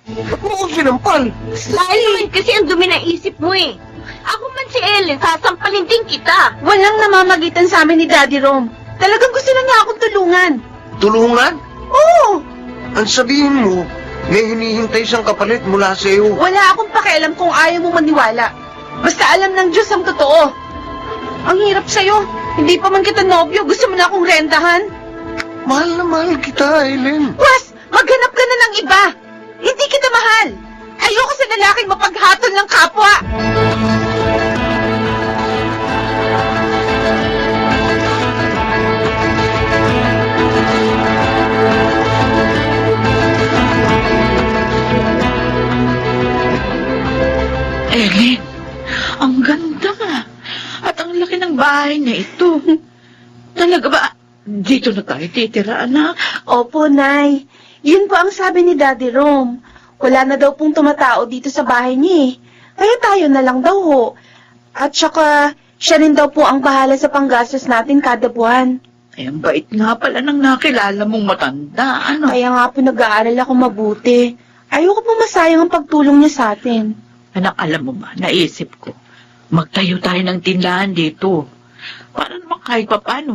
Ba't mo ko sinampal? Dahil naman kasi ang dumi ng isip mo eh. Ako man si Ellen, sasampalin din kita. Walang namamagitan sa amin ni Daddy Rom. Talagang gusto na niya akong tulungan. Tulungan? Oo! Ang sabihin mo, may hinihintay siyang kapalit mula sa'yo. Wala akong pakialam kung ayaw mo maniwala. Basta alam ng Diyos ang totoo. Ang hirap sa'yo. Hindi pa man kita nobyo. Gusto mo na akong rentahan? Mahal na mahal kita, Ellen. Was, maghanap ka na ng iba. Hindi kita mahal. Ayoko sa lalaking mapaghatol ng kapwa. Ellen, ang ganda. At ang laki ng bahay na ito. Talaga ba? Dito na tayo titira, anak. Opo, Nay. Yun po ang sabi ni Daddy Rom. Wala na daw pong tumatao dito sa bahay niya eh. Kaya tayo na lang daw ho. At saka, siya rin daw po ang bahala sa panggastos natin kada buwan. Ay, ang bait nga pala nang nakilala mong matanda, ano? Kaya nga po nag-aaral ako mabuti. Ayoko po masayang ang pagtulong niya sa atin. Anak, alam mo ba, naisip ko, magtayo tayo ng tindahan dito. Para naman kahit paano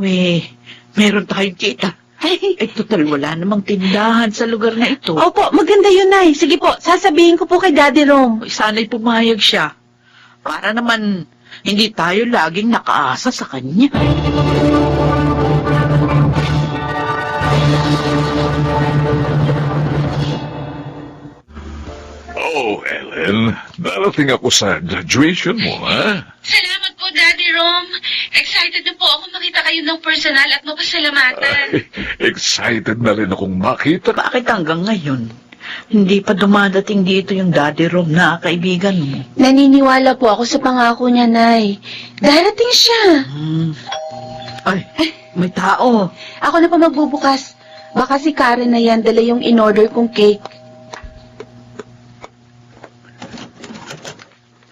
meron tayong kita. Eh, total, wala namang tindahan sa lugar na ito. Opo, maganda yun, Nay. Sige po, sasabihin ko po kay Daddy Rom. Sana'y pumayag siya. Para naman, hindi tayo laging nakaasa sa kanya. Oh, Ellen, darating ako sa graduation mo, ha? Salamat po, Daddy Rom. Excited na po ako makita kayo ng personal at mapasalamatan. Ay, excited na rin akong makita ka. Bakit hanggang ngayon, hindi pa dumadating dito yung Daddy Rom na kaibigan mo? Naniniwala po ako sa pangako niya, Nay. Darating siya. Ay, may tao. Ako na pa magbubukas. Baka si Karen na yan dala yung in-order kong cake.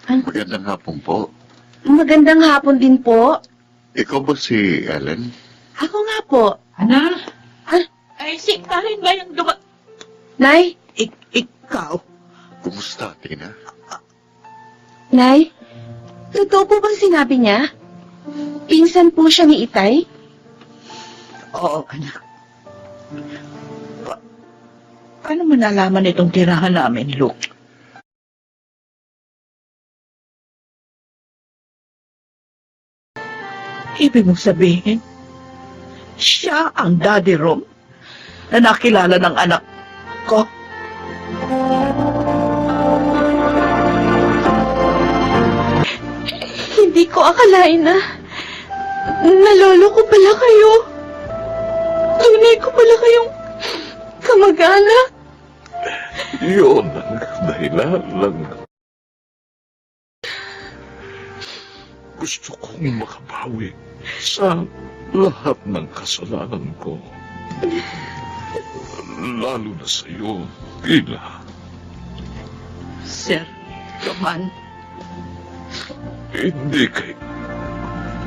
Magandang hapon po. Magandang hapon din po. Ikaw ba si Ellen? Ako nga po. Ano? Ha? Ay, si Karen ba yung Nay? Ikaw? Kumusta, Tina? Nay? Totoo po bang sinabi niya? Pinsan po siya ni Itay? Oo, anak. Paano mo nalaman itong tirahan namin, Luke? Ibig mong sabihin, siya ang Daddy Rom na nakilala ng anak ko? Hindi ko akalain na nalolo ko pala kayo. Tunay ko pala kayong kamag-anak. Yun ang dahilan lang. Gusto kong makabawi sa lahat ng kasalanan ko. Lalo na sa iyo, Tina. Sir, kaman. Hindi kay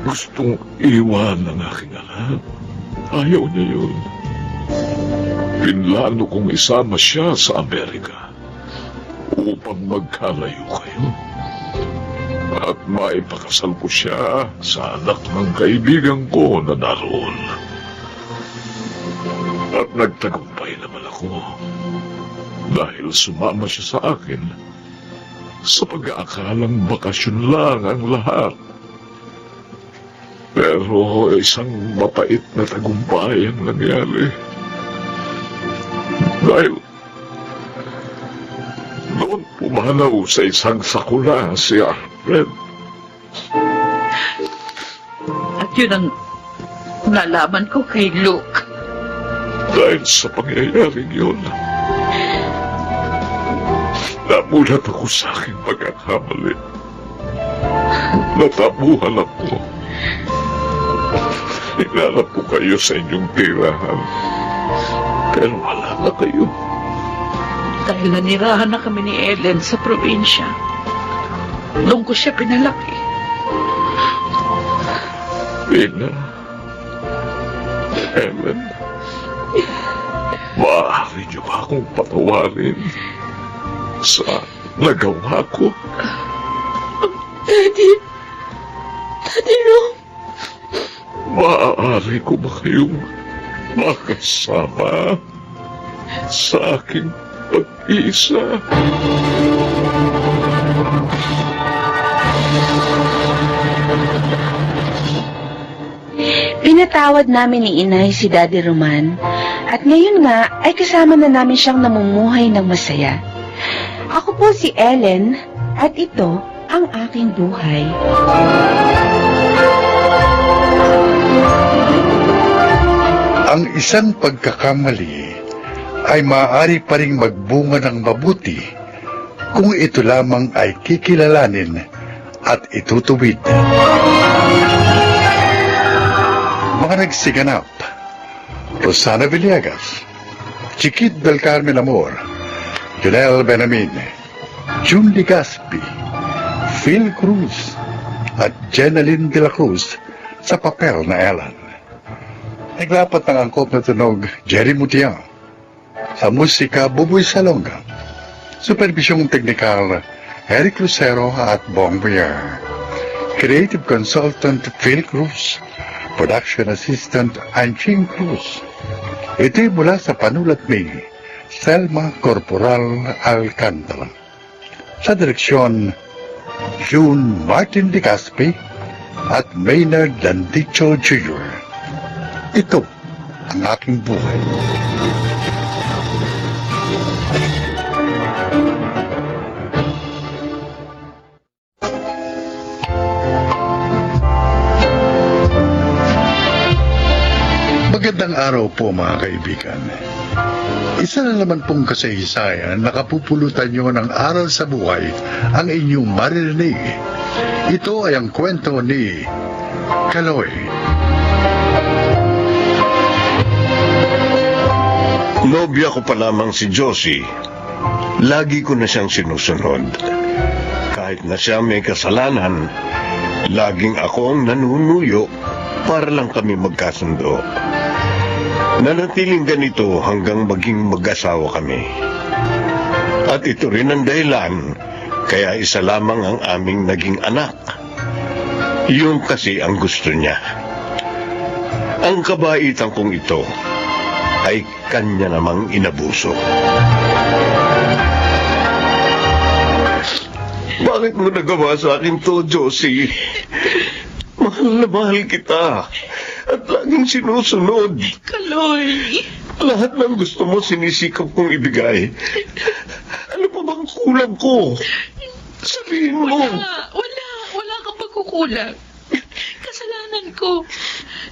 gustong iwan ng aking anak. Ayaw niya yun. Pinlano kong isama siya sa Amerika upang magkalayo kayo. At maipakasal ko siya sa anak ng kaibigan ko na naroon. At nagtagumpay naman ako dahil sumama siya sa akin sa pag-aakalang bakasyon lang ang lahat. Pero isang mapait na tagumpay ang nangyari. Dahil noon pumanaw sa isang sakula si Alfred. At yun ang nalaman ko kay Luke. Dahil sa pangyayaring yun, namulat ako sa aking pagkakamali. Natabuhan ako. Hinanap ko kayo sa inyong tirahan. Pero wala na kayo. Dahil nanirahan na kami ni Ellen sa probinsya. Doon ko siya pinalaki. Ina, Ellen, maaari niyo ba akong patawarin sa nagawa ko? Daddy Rom, Maaari ko ba kayong makasama sa aking pag-isa? Pinatawad namin ni Inay si Daddy Roman at ngayon nga ay kasama na namin siyang namumuhay ng masaya. Ako po si Ellen at ito ang aking buhay. Ang isang pagkakamali ay maaari pa ring magbunga ng mabuti kung ito lamang ay kikilalanin at itutuwid. Mga nagsiganap: Rosana Villegas, Chiquit del Carmen Amor, Jonel Benamin, June Ligaspi, Phil Cruz, at Jenaline de la Cruz sa papel na Ellen. Naglapat ng angkop na tunog Jerry Mutiang. Sa musika Buboy Salonga. Supervisyong teknikal Eric Lucero at Bong Villar. Creative Consultant Phil Cruz. Production Assistant Anching Cruz. Ito'y mula sa panulat ni Selma Corporal Alcantara. Sa direksyon June Martin de Gaspi at Maynard Landicho Jr. Ito ang aking buhay. Magandang araw po mga kaibigan. Isa na naman pong kasaysayan na kapupulutan nyo ng aral sa buhay ang inyong maririnig. Ito ay ang kwento ni Kaloy. Nobya ko pa lamang si Josie. Lagi ko na siyang sinusunod. Kahit na siya may kasalanan, laging ako ang nanunuyo para lang kami magkasundo. Nanatiling ganito hanggang maging mag-asawa kami. At ito rin ang dahilan kaya isa lamang ang aming naging anak. Yun kasi ang gusto niya. Ang kabaitan kong ito ay kanya namang inabuso. Bakit mo nagawa sa akin to, Josie? Mahal na mahal kita. At laging sinusunod. Kaloy! Lahat ng gusto mo sinisikap kong ibigay. Ano pa bang kulang ko? Sabihin mo. Wala kang pagkukulang. Kasalanan ko.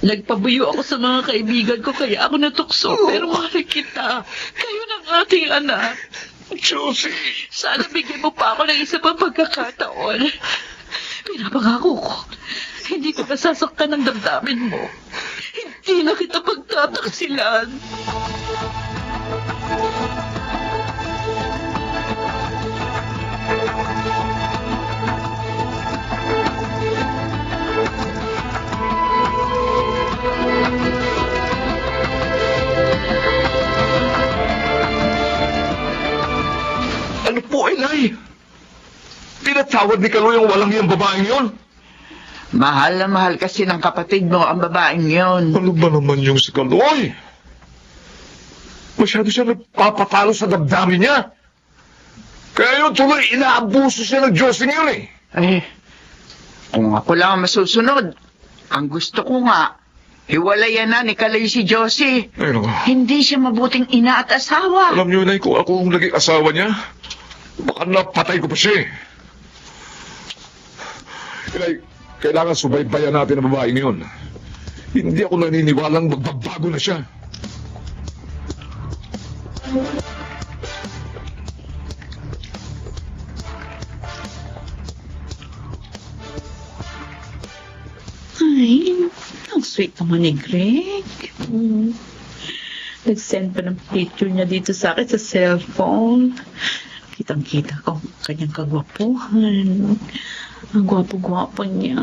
Nagpabuyo ako sa mga kaibigan ko kaya ako natukso. Pero mahal kita. Kayo ng ating anak. Josie! Sana bigyan mo pa ako ng isa pang pagkakataon. Pinapangako ko, hindi ko nasasaktan ng damdamin mo. Hindi na kita pagtataksilan. Ano po, Inay? Pinatawad ni Kaloy ang walang yung babaeng yun? Mahal na mahal kasi ng kapatid mo ang babaeng yon. Ano ba naman yung si Kaloy? Masyado siya nagpapatalo sa damdamin niya. Kaya yun tuloy, inaabuso siya ng Diyos yun eh. Kung ako lang ang masusunod, Ang gusto ko nga, hiwalayan na ni Kalay si Josie. Ay, naku. Hindi siya mabuting ina at asawa. Alam niyo, Nay, kung ako ang naging asawa niya, baka napatay ko pa siya. Nay, kailangan subaybayan natin ang babaeng yun. Hindi ako naniniwalang magbabago na siya. Ay, ang sweet naman ni Greg. Nag-send pa ng picture niya dito sa akin sa cellphone. Kitang-kita ko ang kanyang kagwapuhan. Ang gwapo-gwapo niya.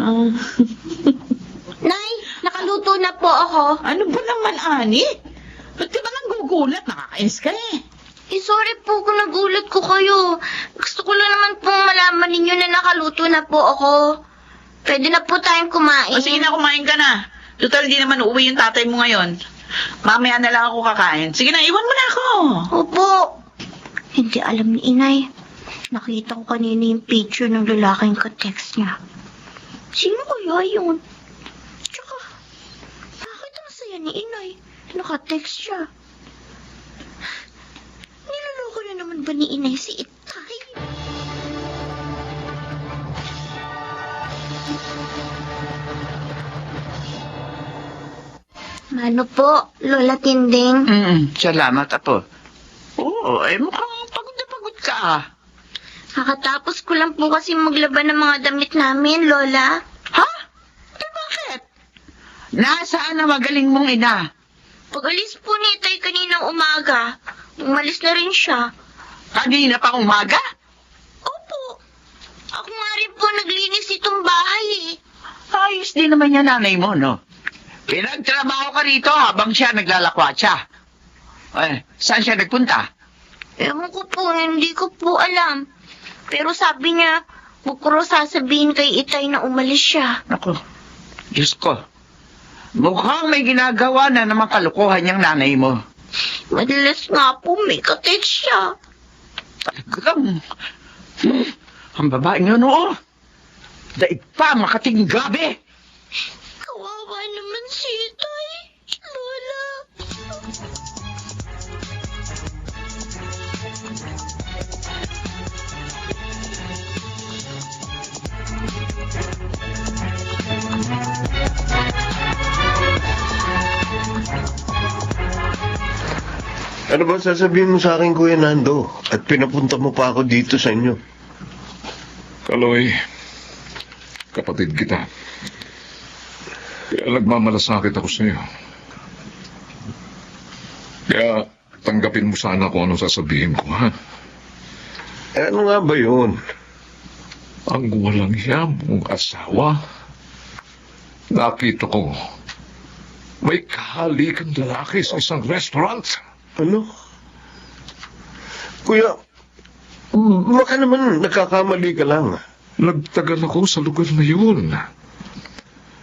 Nay, nakaluto na po ako. Ano ba naman, Ani? Ba't ka ba nang gugulat? Nakakainis ka eh. Sorry po kung nagulat ko kayo. Gusto ko lang naman pong malaman ninyo na nakaluto na po ako. Pwede na po tayong kumain. O sige na, kumain ka na. Total, di naman uuwi yung tatay mo ngayon. Mamaya na lang ako kakain. Sige na, iwan mo na ako. Opo. Hindi alam ni Inay. Nakita ko kanina yung picture ng lalaking ka-text niya. Sino kaya yun? Tsaka, bakit ang saya ni Inay? Naka-text siya. Niloloko na naman ba ni Inay si Itay? Ano po, Lola Tinding? Salamat, Apo. Oo, mukhang pagod na pagod ka. Kakatapos ko lang po kasi maglaban ng mga damit namin, Lola. Ha? Bakit? Nasaan na magaling mong ina? Pag-alis po ni Itay kaninang umaga, umalis na rin siya. Kanina pa umaga? Opo. Ako nga rin po naglinis itong bahay eh. Ayos din naman yan nanay mo, no? Pinagtrabaho ka rito habang siya naglalakwatsa. Saan siya nagpunta? Ewan ko po, hindi ko po alam. Pero sabi niya, huwag ko raw sasabihin kay Itay na umalis siya. Naku, Diyos ko. Mukhang may ginagawa na naman kalukuhan niyang nanay mo. Madalas nga po, may ka-text siya. Talagang, ang babaeng yun, oo. Daig pa, makating gabi. Kawawa naman si Itay, Lola. Ano ba sasabihin mo sa akin, Kuya Nando? At pinapunta mo pa ako dito sa inyo. Kaloy, kapatid kita. Kaya nagmamalasakit ako sa iyo. Kaya tanggapin mo sana kung anong sasabihin ko, ha? Ano nga ba yun? Ang walang hiya mong asawa. Nakita ko, may kahalikang lalaki sa isang restaurant. Ano? Kuya, baka naman nagkakamali ka lang. Nagtagal ako sa lugar na yun.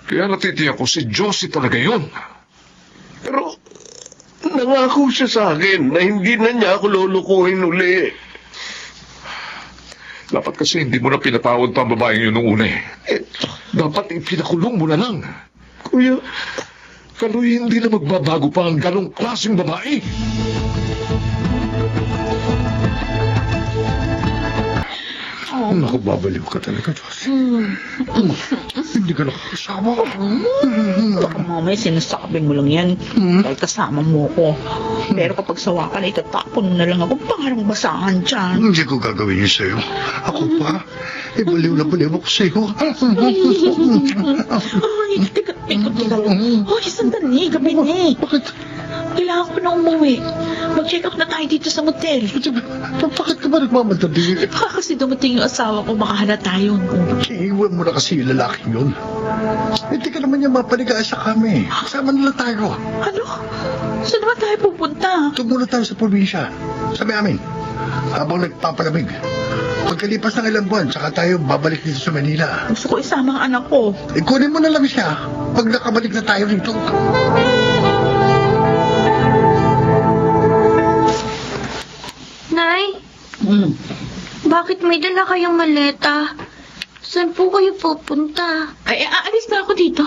Kaya natitiyak ko si Josie talaga yun. Pero nangako siya sa akin na hindi na niya ako lulukuhin uli. Dapat kasi hindi mo na pinatawad pa ang babaeng yun nung una eh. Dapat ipinakulong mo na lang. Kuya, Kaloy, hindi na magbabago pa ang ganong klaseng babae. Naku, babaliw ka talaga, Josie. Hindi ka nakakasawa. Baka mamaya sinasabi mo lang yan dahil kasama mo ko. Pero kapag sawa ka na, itatapon mo na lang ako parang basahan dyan. Hindi ko gagawin yun sa'yo. Ako pa, baliw na baliw ako sa'yo. Ay, teka. Hoy, sandali, gabi na eh. Bakit? Kailangan ko na umuwi. Mag-check out na tayo dito sa motel. Bakit ka ba nagmamadali? Baka kasi dumating yung asawa ko, makahanap tayo. Iiwan mo na kasi yung lalaking yun. Hindi ka naman niya mapaligaya sa kami. Kasama nila tayo. Ano? Saan naman tayo pupunta? Ito muna tayo sa probinsya. Sabi amin, habang nagpapalamig. Pagkalipas ng ilang buwan, saka tayo babalik dito sa Manila. Gusto ko isama ang anak ko. Kunin mo na lang siya pag nakabalik na tayo rito. Nay, bakit may dala kayong maleta? Saan po kayo pupunta? Ay, aalis na ako dito.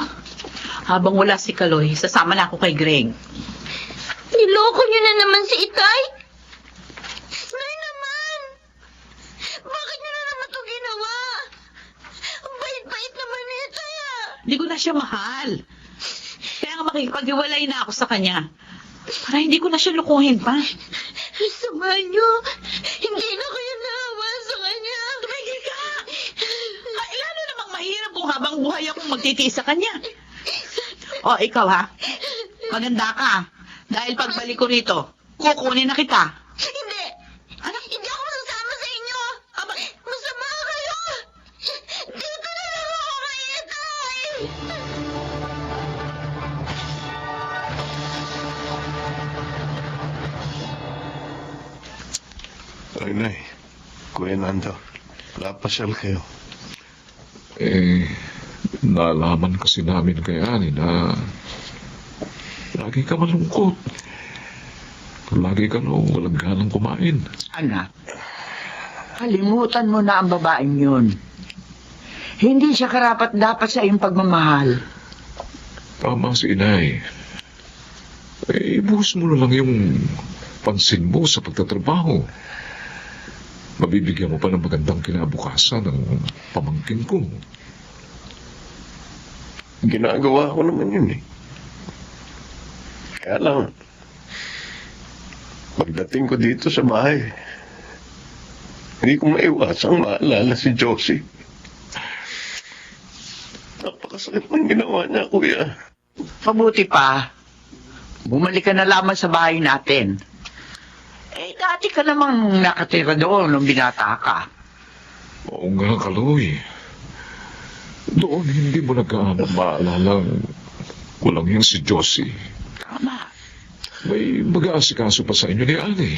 Habang wala si Kaloy, sasama na ako kay Greg. Niloko niyo na naman si Itay. Nay naman! Bakit niyo na naman ito ginawa? Ang bait-bait naman ni Itay Hindi ko na siya mahal. Kaya nga makikipag-iwalay na ako sa kanya. Para hindi ko na siya lukuhin pa. Sama niyo. Hindi na kayo naawa sa kanya. Tumigil ka! Ay, lalo namang mahirap kung habang buhay akong magtitiis sa kanya. O, ikaw ha? Maganda ka. Dahil pagbalik ko rito, kukunin na kita. Hindi. Hindi ako sasama sa inyo. Masama kayo. Dito na lang ako kay Itay. Ay, Nay. Kuya Nando, napasyal kayo. Nalaman kasi namin kay Ani na lagi ka malungkot. Lagi ka walang ganang kumain. Anak, kalimutan mo na ang babaeng yun. Hindi siya karapat-dapat sa iyong pagmamahal. Tama si Inay. Ibuhos mo na lang yung pansin mo sa pagtatrabaho. Mabibigyan mo pa ng magandang kinabukasan ng pamangkin ko. Ginagawa ko naman yun eh. Kaya lang, pagdating ko dito sa bahay, hindi ko maiwasang maalala si Josie. Napakasakit ng ginawa niya, kuya. Mabuti pa, bumalik ka na lamang sa bahay natin. Dati ka namang nakatira doon nung binata ka. Oo nga, Kaloy. Doon hindi mo nagkaano maalalang walang yan si Josie. Tama. May mag-aasikaso pa sa inyo ni Ani.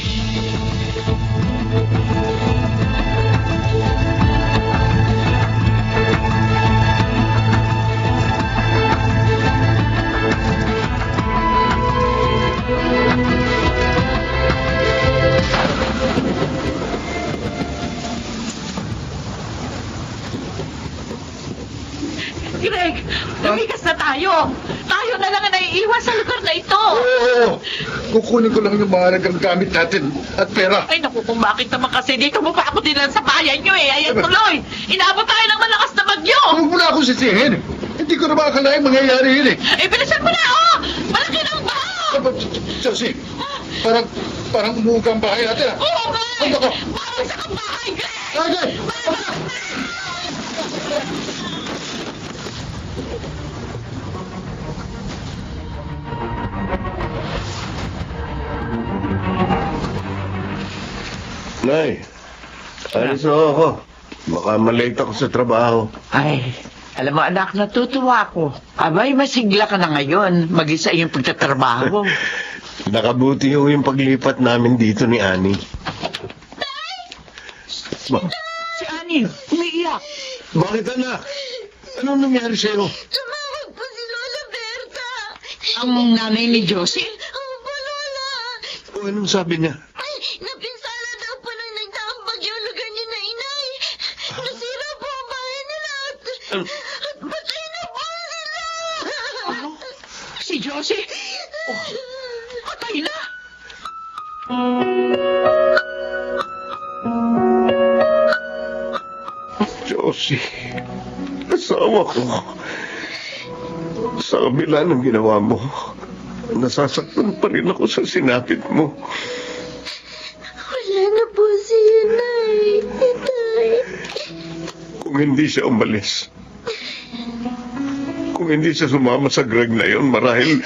Greg, lumikas na tayo. Tayo na lang ang naiiwan sa lugar na ito. Oo! Kukunin ko lang yung mahalagang gamit natin at pera. Ay, naku, kung bakit naman kasi dito mo pa ako dinala sa bayan nyo eh. Ayan tuloy. Inaabot tayo ng malakas na bagyo. Huwag mo na akong sisihin. Hindi ko na makakalaing mangyayari yun eh. Eh, bilisan mo na, oh! Malaki ng baho! Josie, parang umuuga ang bahay natin ah. Oo, nga eh! Ano ko? Bawagsak ang bahay, Greg! Agay! Nay, alis na ako. Baka malate ako sa trabaho. Ay, alam mo anak, natutuwa ako. Abay, masigla ka na ngayon, mag-isa yung pagtatrabaho. Nakabuti yung paglipat namin dito ni Ani. Si Ani, umiiyak. Bakit anak? Anong nangyari sa'yo? Tumawag po si Lola Berta. Ang nanay ni Josie? Opo, Lola. O anong sabi niya? Ay, napinsala daw po nang nagdaang bagyo ang lugar niya na inay. Nasira po ang bahay nila at patay na po sila. Ano? Si Josie? Oh, patay na. Josie, asawa ko. Sa kabila ng ginawa mo, nasasaktan pa rin ako sa sinapit mo. Wala na po si inay. Itay. Kung hindi siya umalis, kung hindi siya sumama sa Greg na yon, marahil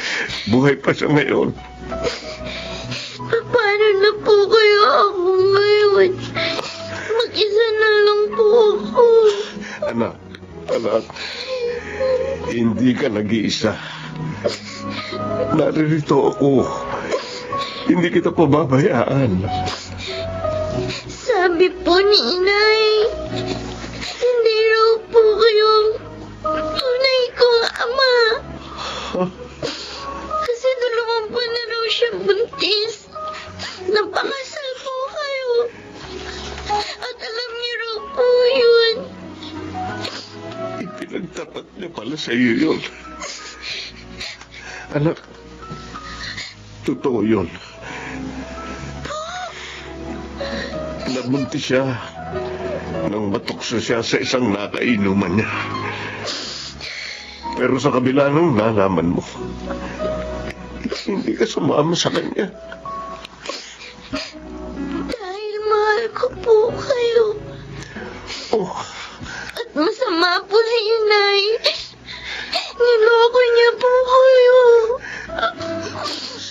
buhay pa siya ngayon. Paano na po kayo ako ngayon? Mag-isa na lang po ako. Anak, hindi ka nag-iisa. Naririto ako. Hindi kita pababayaan. Sabi po ni inay, hindi raw po kayo tunay kong ama. Kasi dalawang buwan na raw siya buntis. Napakasal po kayo. At alam niyo raw po yun. Ipinagtapat niya pala sa iyo yun. Anak, totoo yun. Nabuntis siya nang matukso siya sa isang nakainuman niya. Pero sa kabila nung nalaman mo, hindi ka sumama sa kanya. Dahil mahal ko po kayo. Oh, At masama po si Inay. Niloko niya po kayo.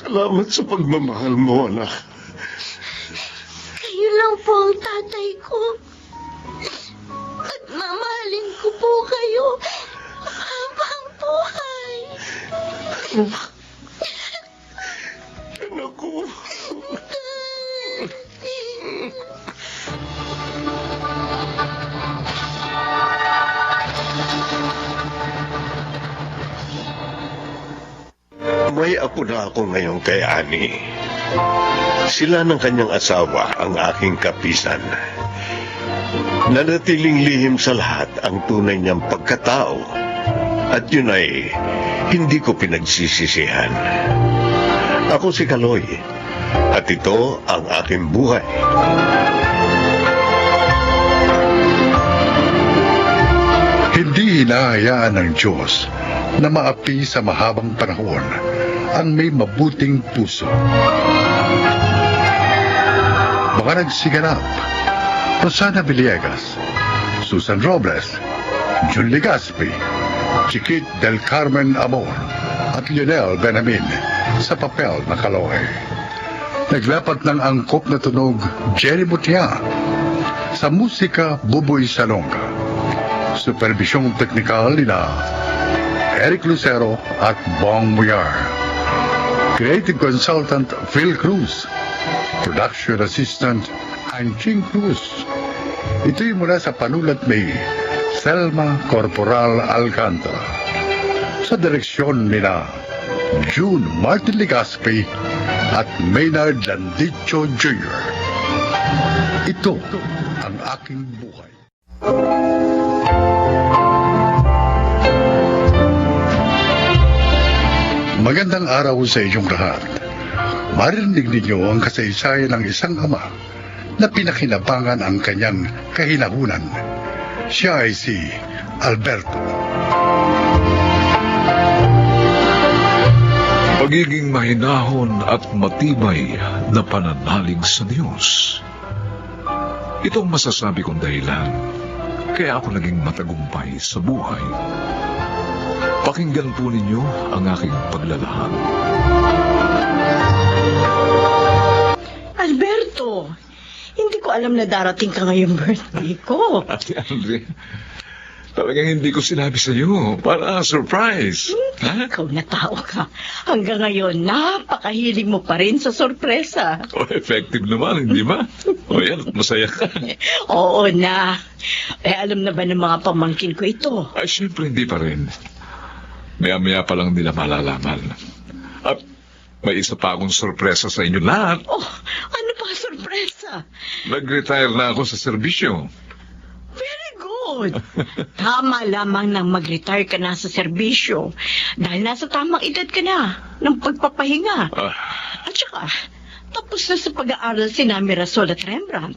salamat sa pagmamahal mo, anak. Kayo lang po ang tatay ko. At mamahalin ko po kayo habang buhay. Anak ko. May apo na ako ngayon kay Ani. Sila ng kanyang asawa ang aking kapisan. Nanatiling lihim sa lahat ang tunay niyang pagkatao. At yun ay hindi ko pinagsisisihan. Ako si Kaloy. At ito ang aking buhay. Hindi hinahayaan ng Diyos na maapi sa mahabang panahon ang may mabuting puso. Mga nagsiganap, Rosana Villegas, Susan Robles, Jun Legaspi, Chiquit del Carmen Amor, at Lionel Benamin sa papel na Kaloy. Naglapat ng angkop na tunog Jerry Butia, sa musika Buboy Salonga. Supervisyong teknikal nila Eric Lucero at Bong Muyar. Creative Consultant Phil Cruz. Production Assistant Anching Cruz. Ito'y mula sa panulat ni Selma Corporal Alcantara. Sa direksyon nila June Martin Legaspi at Maynard Landicho Jr. Ito ang aking buhay. Magandang araw sa inyong lahat. Marinig ninyo ang kasaysayan ng isang ama na pinakinabangan ang kanyang kahinahunan. Siya ay si Alberto. Pagiging mahinahon at matibay na pananalig sa Diyos. Ito ang masasabi kong dahilan kaya ako naging matagumpay sa buhay. Pakinggan po ninyo ang aking paglalahad. Alberto, hindi ko alam na darating ka ngayong birthday ko. Ate Andre, talagang hindi ko sinabi sa iyo para surprise. Ha? Ikaw na tao ka. Hanggang ngayon, napakahilig mo pa rin sa sorpresa. Oh, effective naman, hindi ba? O yan, masaya ka. Oo na. Alam na ba ng mga pamangkin ko ito? Ay, syempre hindi pa rin. Maya-maya pa lang nila malalaman. At may isa pa akong sorpresa sa inyo lahat. Oh, ano pa sorpresa? Nag-retire na ako sa serbisyo. Very good. Tama lamang nang mag-retire ka na sa serbisyo dahil nasa tamang edad ka na ng pagpapahinga. At saka, tapos na sa pag-aaral si Mirasol at Rembrandt.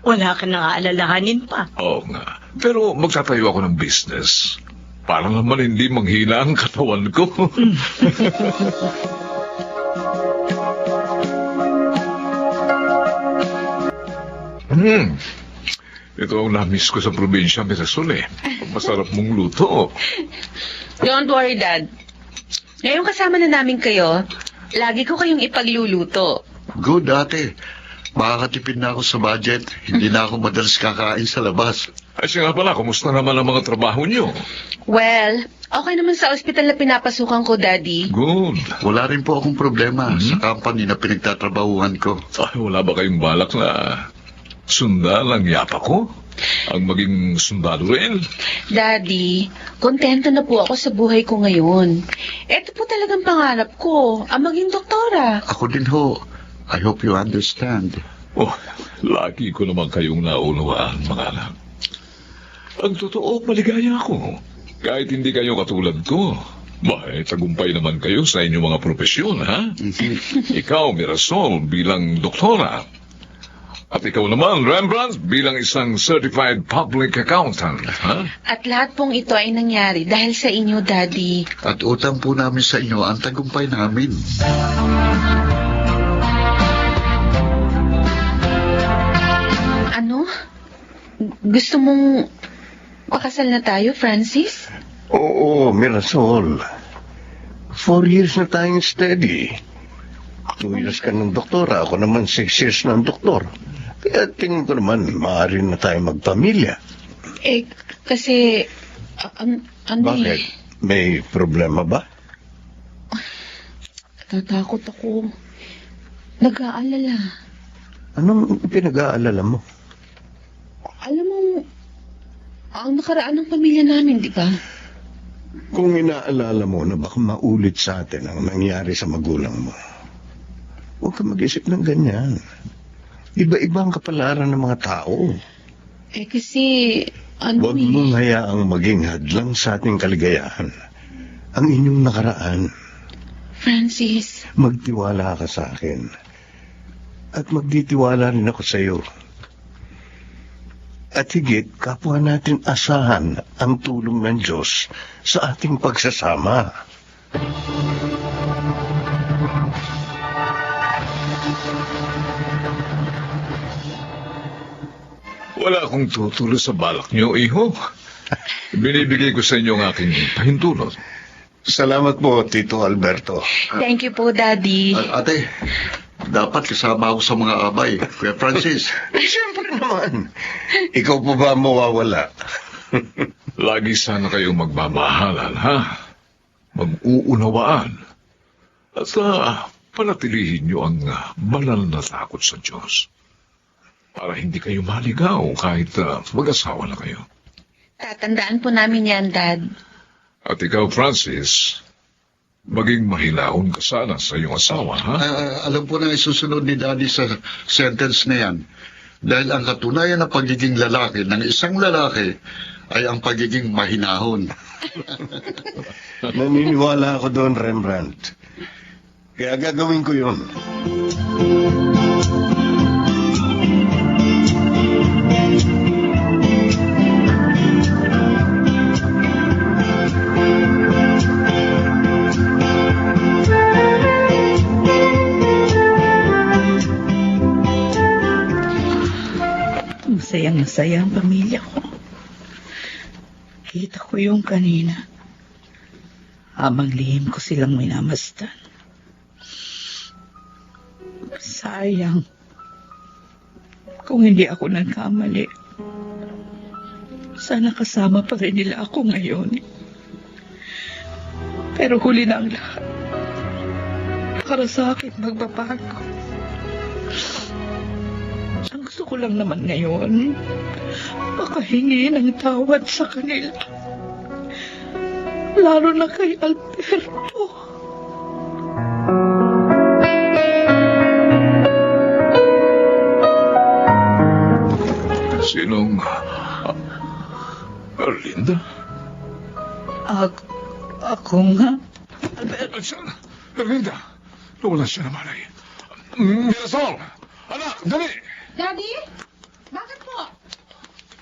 Wala ka nang aalalahanin pa. Oo nga. Pero magtatayo ako ng business. Para naman hindi manghina ang katawan ko. Ito ang na-miss ko sa probinsya, Mirasol eh. Masarap mong luto. Don't worry, Dad. Ngayong kasama na namin kayo, lagi ko kayong ipagluluto. Good, ate. Makakatipid na ako sa budget. Hindi na ako madalas kakain sa labas. Ay siya nga pala, kumusta naman ang mga trabaho niyo? Well, okay naman sa ospital na pinapasukan ko, Daddy. Good. Wala rin po akong problema sa company na pinagtatrabahuhan ko. Ay, wala ba kayong balak na sundan ang yapa ko? Ang maging sundalo rin? Daddy, kontento na po ako sa buhay ko ngayon. Ito po talagang pangarap ko, ang maging doktora. Ako din ho. I hope you understand. Oh, lagi ko naman kayong naunawaan, mga anak. Ang totoo, maligaya ako. Kahit hindi kayo katulad ko. Bahay, tagumpay naman kayo sa inyong mga propesyon, ha? Ikaw, Mirasol, bilang doktora. At ikaw naman, Rembrandt, bilang isang certified public accountant, ha? At lahat pong ito ay nangyari dahil sa inyo, Daddy. At utang po namin sa inyo ang tagumpay namin. Ano? Gusto mong pakasal na tayo, Francis? Oo, Mirasol. 4 years na tayong steady. 2 years ka ng doktora, ako naman 6 years ng doktor. Kaya tingin ko naman, maaari na tayo magpamilya. Kasi... ano Bakit? May problema ba? Tatakot ako. Nag-aalala. Anong pinag-aalala mo? Alam mo, ang nakaraan ng pamilya namin, di ba? Kung inaalala mo na baka maulit sa atin ang nangyari sa magulang mo, huwag ka mag-isip ng ganyan. Iba-iba ang kapalaran ng mga tao. Kasi, Huwag mong hayaang maging hadlang sa ating kaligayahan. Ang inyong nakaraan. Francis. Magtiwala ka sa akin. At magtitiwala rin ako sa iyo. At higit, kapwa natin asahan ang tulong ng Diyos sa ating pagsasama. Wala akong tutulo sa balak niyo, iho. Binibigay ko sa inyo ang aking pahintulot. Salamat po, Tito Alberto. Thank you po, Daddy. Ate, dapat kasama ako sa mga abay. Kuya Francis. Siyempre naman. Ikaw pa ba mawawala? Lagi sana kayong magmamahalan, ha? Mag-uunawaan. At panatilihin niyo ang banal na takot sa Diyos. Para hindi kayo maligaw kahit mag-asawa na kayo. Tatandaan po namin yan, Dad. At ikaw, Francis, maging mahilaon ka sana sa iyong asawa, ha? Alam po na isusunod ni Daddy sa sentence na yan. Dahil ang katunayan ng pagiging lalaki ng isang lalaki ay ang pagiging mahinahon. Naniniwala ako doon, Rembrandt. Kaya gagawin ko yun. Masayang-masaya ang pamilya ko. Kita ko yung kanina. Habang lihim ko silang minamasdan. Sayang. Kung hindi ako nagkamali, sana kasama pa rin nila ako ngayon. Pero huli na ang lahat. Para sa akin magbabago. Ang gusto ko lang naman ngayon, makahingi ng tawad sa kanila. Lalo na kay Alberto. Sinong... Arlinda? Ako nga. Siya, Arlinda, nawala siya naman ay. Mirasol! Anak, dali! Daddy? Bakit po?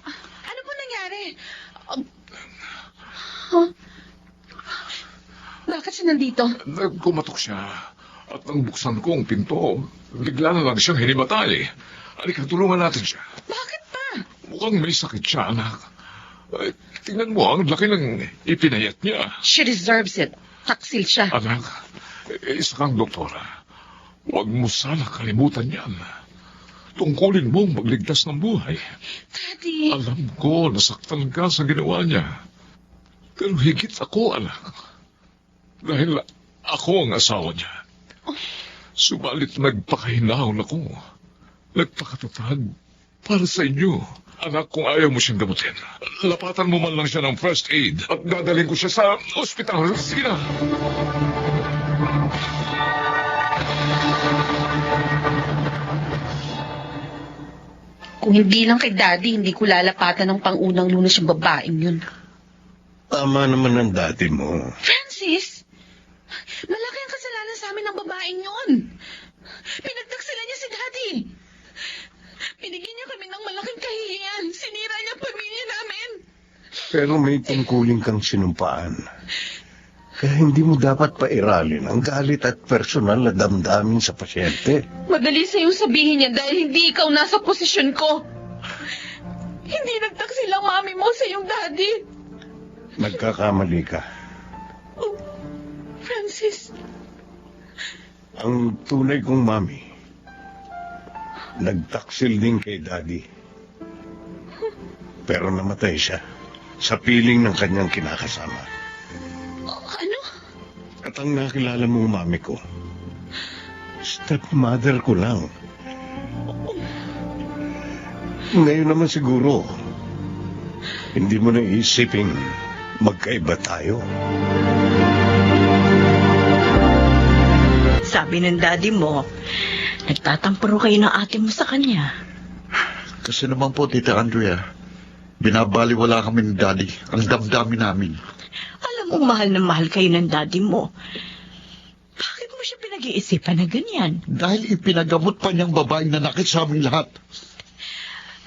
Ano po nangyari? Bakit siya nandito? Kumatok siya. At nang buksan ko ang pinto, bigla na lang siyang hinimatay. Halika, tulungan natin siya. Bakit pa? Mukhang may sakit siya, anak. Tingnan mo, ang laki ng ipinayat niya. She deserves it. Taksil siya. Anak, isa kang doktora. Huwag mo sana kalimutan yan. Tungkulin mong magligtas ng buhay. Daddy. Alam ko, nasaktan ka sa ginawa niya. Pero higit ako, anak. Dahil ako ang asawa niya. Subalit nagpakahinahon ako. Nagpakatatag para sa inyo. Anak, kung ayaw mo siyang gamutin, lapatan mo man lang siya ng first aid at dadalhin ko siya sa ospital. Sige na. Kung hindi lang kay Daddy, hindi ko lalapatan ng pangunang lunas yung babaeng yun. Tama naman ang dati mo. Francis! babaeng yun. Pinagtaksilan niya si Daddy. Binigyan niya kami ng malaking kahihiyan. Sinira niya ang pamilya namin. Pero may tungkulin kang sinumpaan. Kaya hindi mo dapat pairalin ang galit at personal na damdamin sa pasyente. Madali sa'yo sabihin niya dahil hindi ikaw nasa posisyon ko. Hindi nagtaksil ang mami mo sa iyong daddy. Nagkakamali ka. Oh, Francis. Ang tunay kong mami, nagtaksil din kay Daddy. Pero namatay siya sa piling ng kanyang kinakasama. Ano? At ang nakilala mong mami ko, stepmother ko lang. Ngayon naman siguro, hindi mo na isiping magkaiba tayo. Sabi ng daddy mo, nagtatamparo kayo ng ate mo sa kanya. Kasi naman po, Tita Andrea, binabaliwala kami ni Daddy. Ang damdamin namin. Alam mo, mahal na mahal kayo ng daddy mo. Bakit mo siya pinag-iisipan na ganyan? Dahil ipinagamot pa niyang babaeng nanakit sa aming lahat.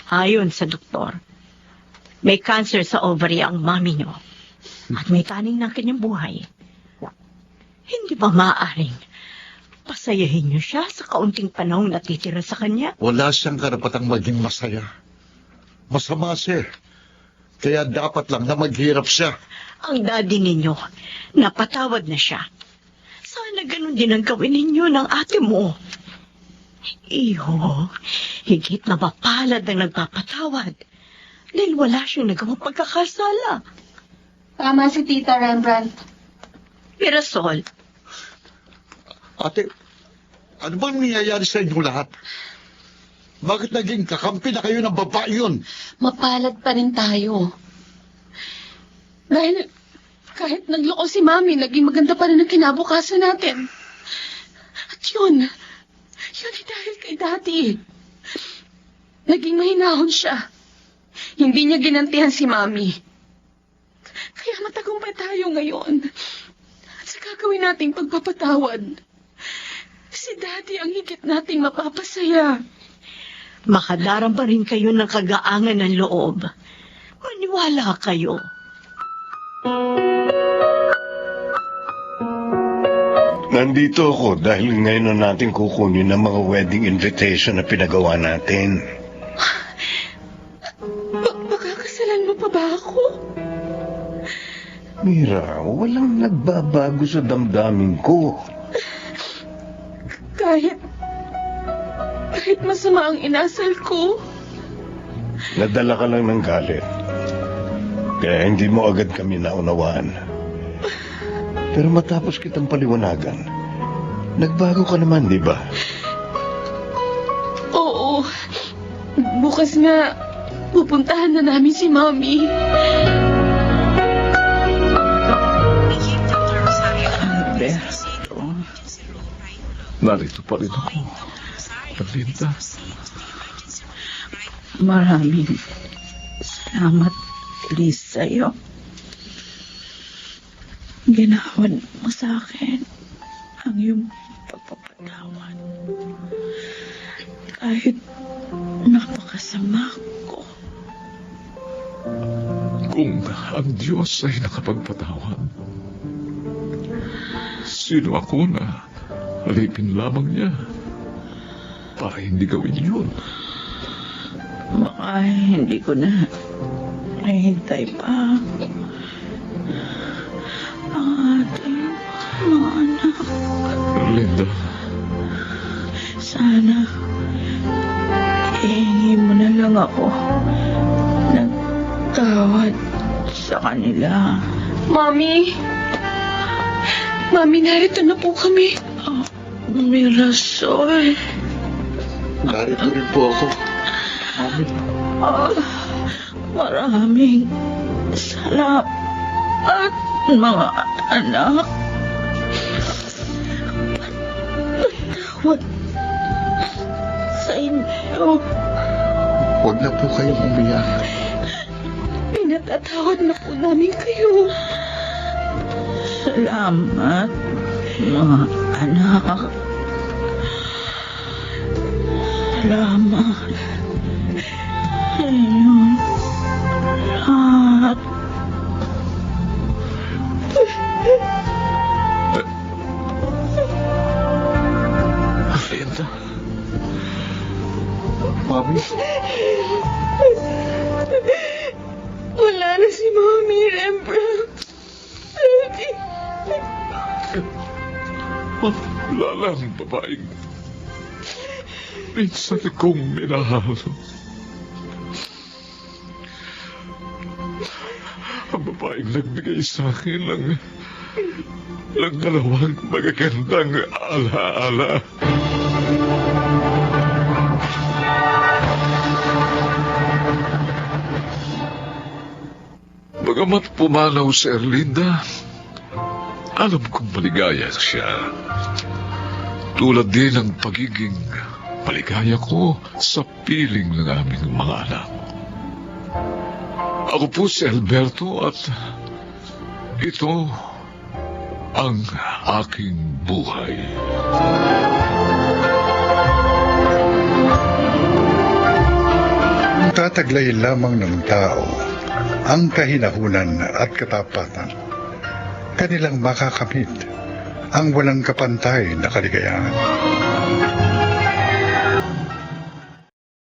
Ayon sa doktor, may cancer sa ovary ang mami niyo. At may taning ng kanyang buhay. Hindi ba maaaring pasayahin niyo siya sa kaunting panahong natitira sa kanya? Wala siyang karapatang maging masaya. Masama siya. Kaya dapat lang na maghirap siya. Ang daddy ninyo, napatawad na siya. Sana ganun din ang gawin ninyo ng ate mo. Iho, higit na mapalad ang nagpapatawad. Dahil wala siyang nagawang pagkakasala. Tama si Tita Rembrandt. Mirasol, Ate, ano bang nangyayari sa inyo lahat? Bakit naging kakampi na kayo ng babae yun? Mapalad pa rin tayo. Dahil kahit nagloko si Mami, naging maganda pa rin ang kinabukasan natin. At yun ay dahil kay Daddy. Naging mahinahon siya. Hindi niya ginantihan si Mami. Kaya matagumpay tayo ngayon. At sa gagawin nating pagpapatawad, si Daddy ang higit nating mapapasaya. makadarang pa rin kayo ng kagaangan ng loob. Maniwala kayo. Nandito ako dahil ngayon na natin kukunin ang mga wedding invitation na pinagawa natin. Makakasalan mo pa ba ako? Mira, walang nagbabago sa damdamin ko. Kahit masama ang inasal ko. Nadala ka lang ng galit. Kaya hindi mo agad kami naunawaan. Pero matapos kitang paliwanagan, nagbago ka naman, di ba? Oo. Bukas nga, pupuntahan na namin si Mami. Alberto. Narito pa rin ako. Palinda. Maraming salamat, Liz, sa'yo. Ginawad mo sa akin ang iyong pagpapatawad. Kahit napakasama ko. Kung ang Diyos ay nakapagpatawad, sino ako na alipin lamang niya para hindi gawin yun? Baka hindi ko na nahintay pa ang ating mga anak. Linda, Sana ihingi mo na lang ako ng tawad sa kanila. Mami! Mami, narito na po kami. Oh, Mirasol. Narito rin po ako. Mami. Maraming salamat, mga anak. Patawad sa inyo. Huwag na po kayong umiyak. Pinatatawad na po namin kayo. Salamat, Mga anak. Salamat. Sa inyong lahat. Linda. Mami. Wala na si Mami Rembrandt. Wala lang babaeng minsan kong minahal. Ang babaeng nagbigay sa akin ng dalawang magagandang alaala. Bagamat pumanaw si Erlinda, alam kong maligaya siya. Tulad din ang pagiging maligaya ko sa piling ng aming mga anak. Ako po si Alberto at ito ang aking buhay. Tataglay lamang ng tao ang kahinahunan at katapatan. Kanilang makakamit ang walang kapantay na kaligayahan.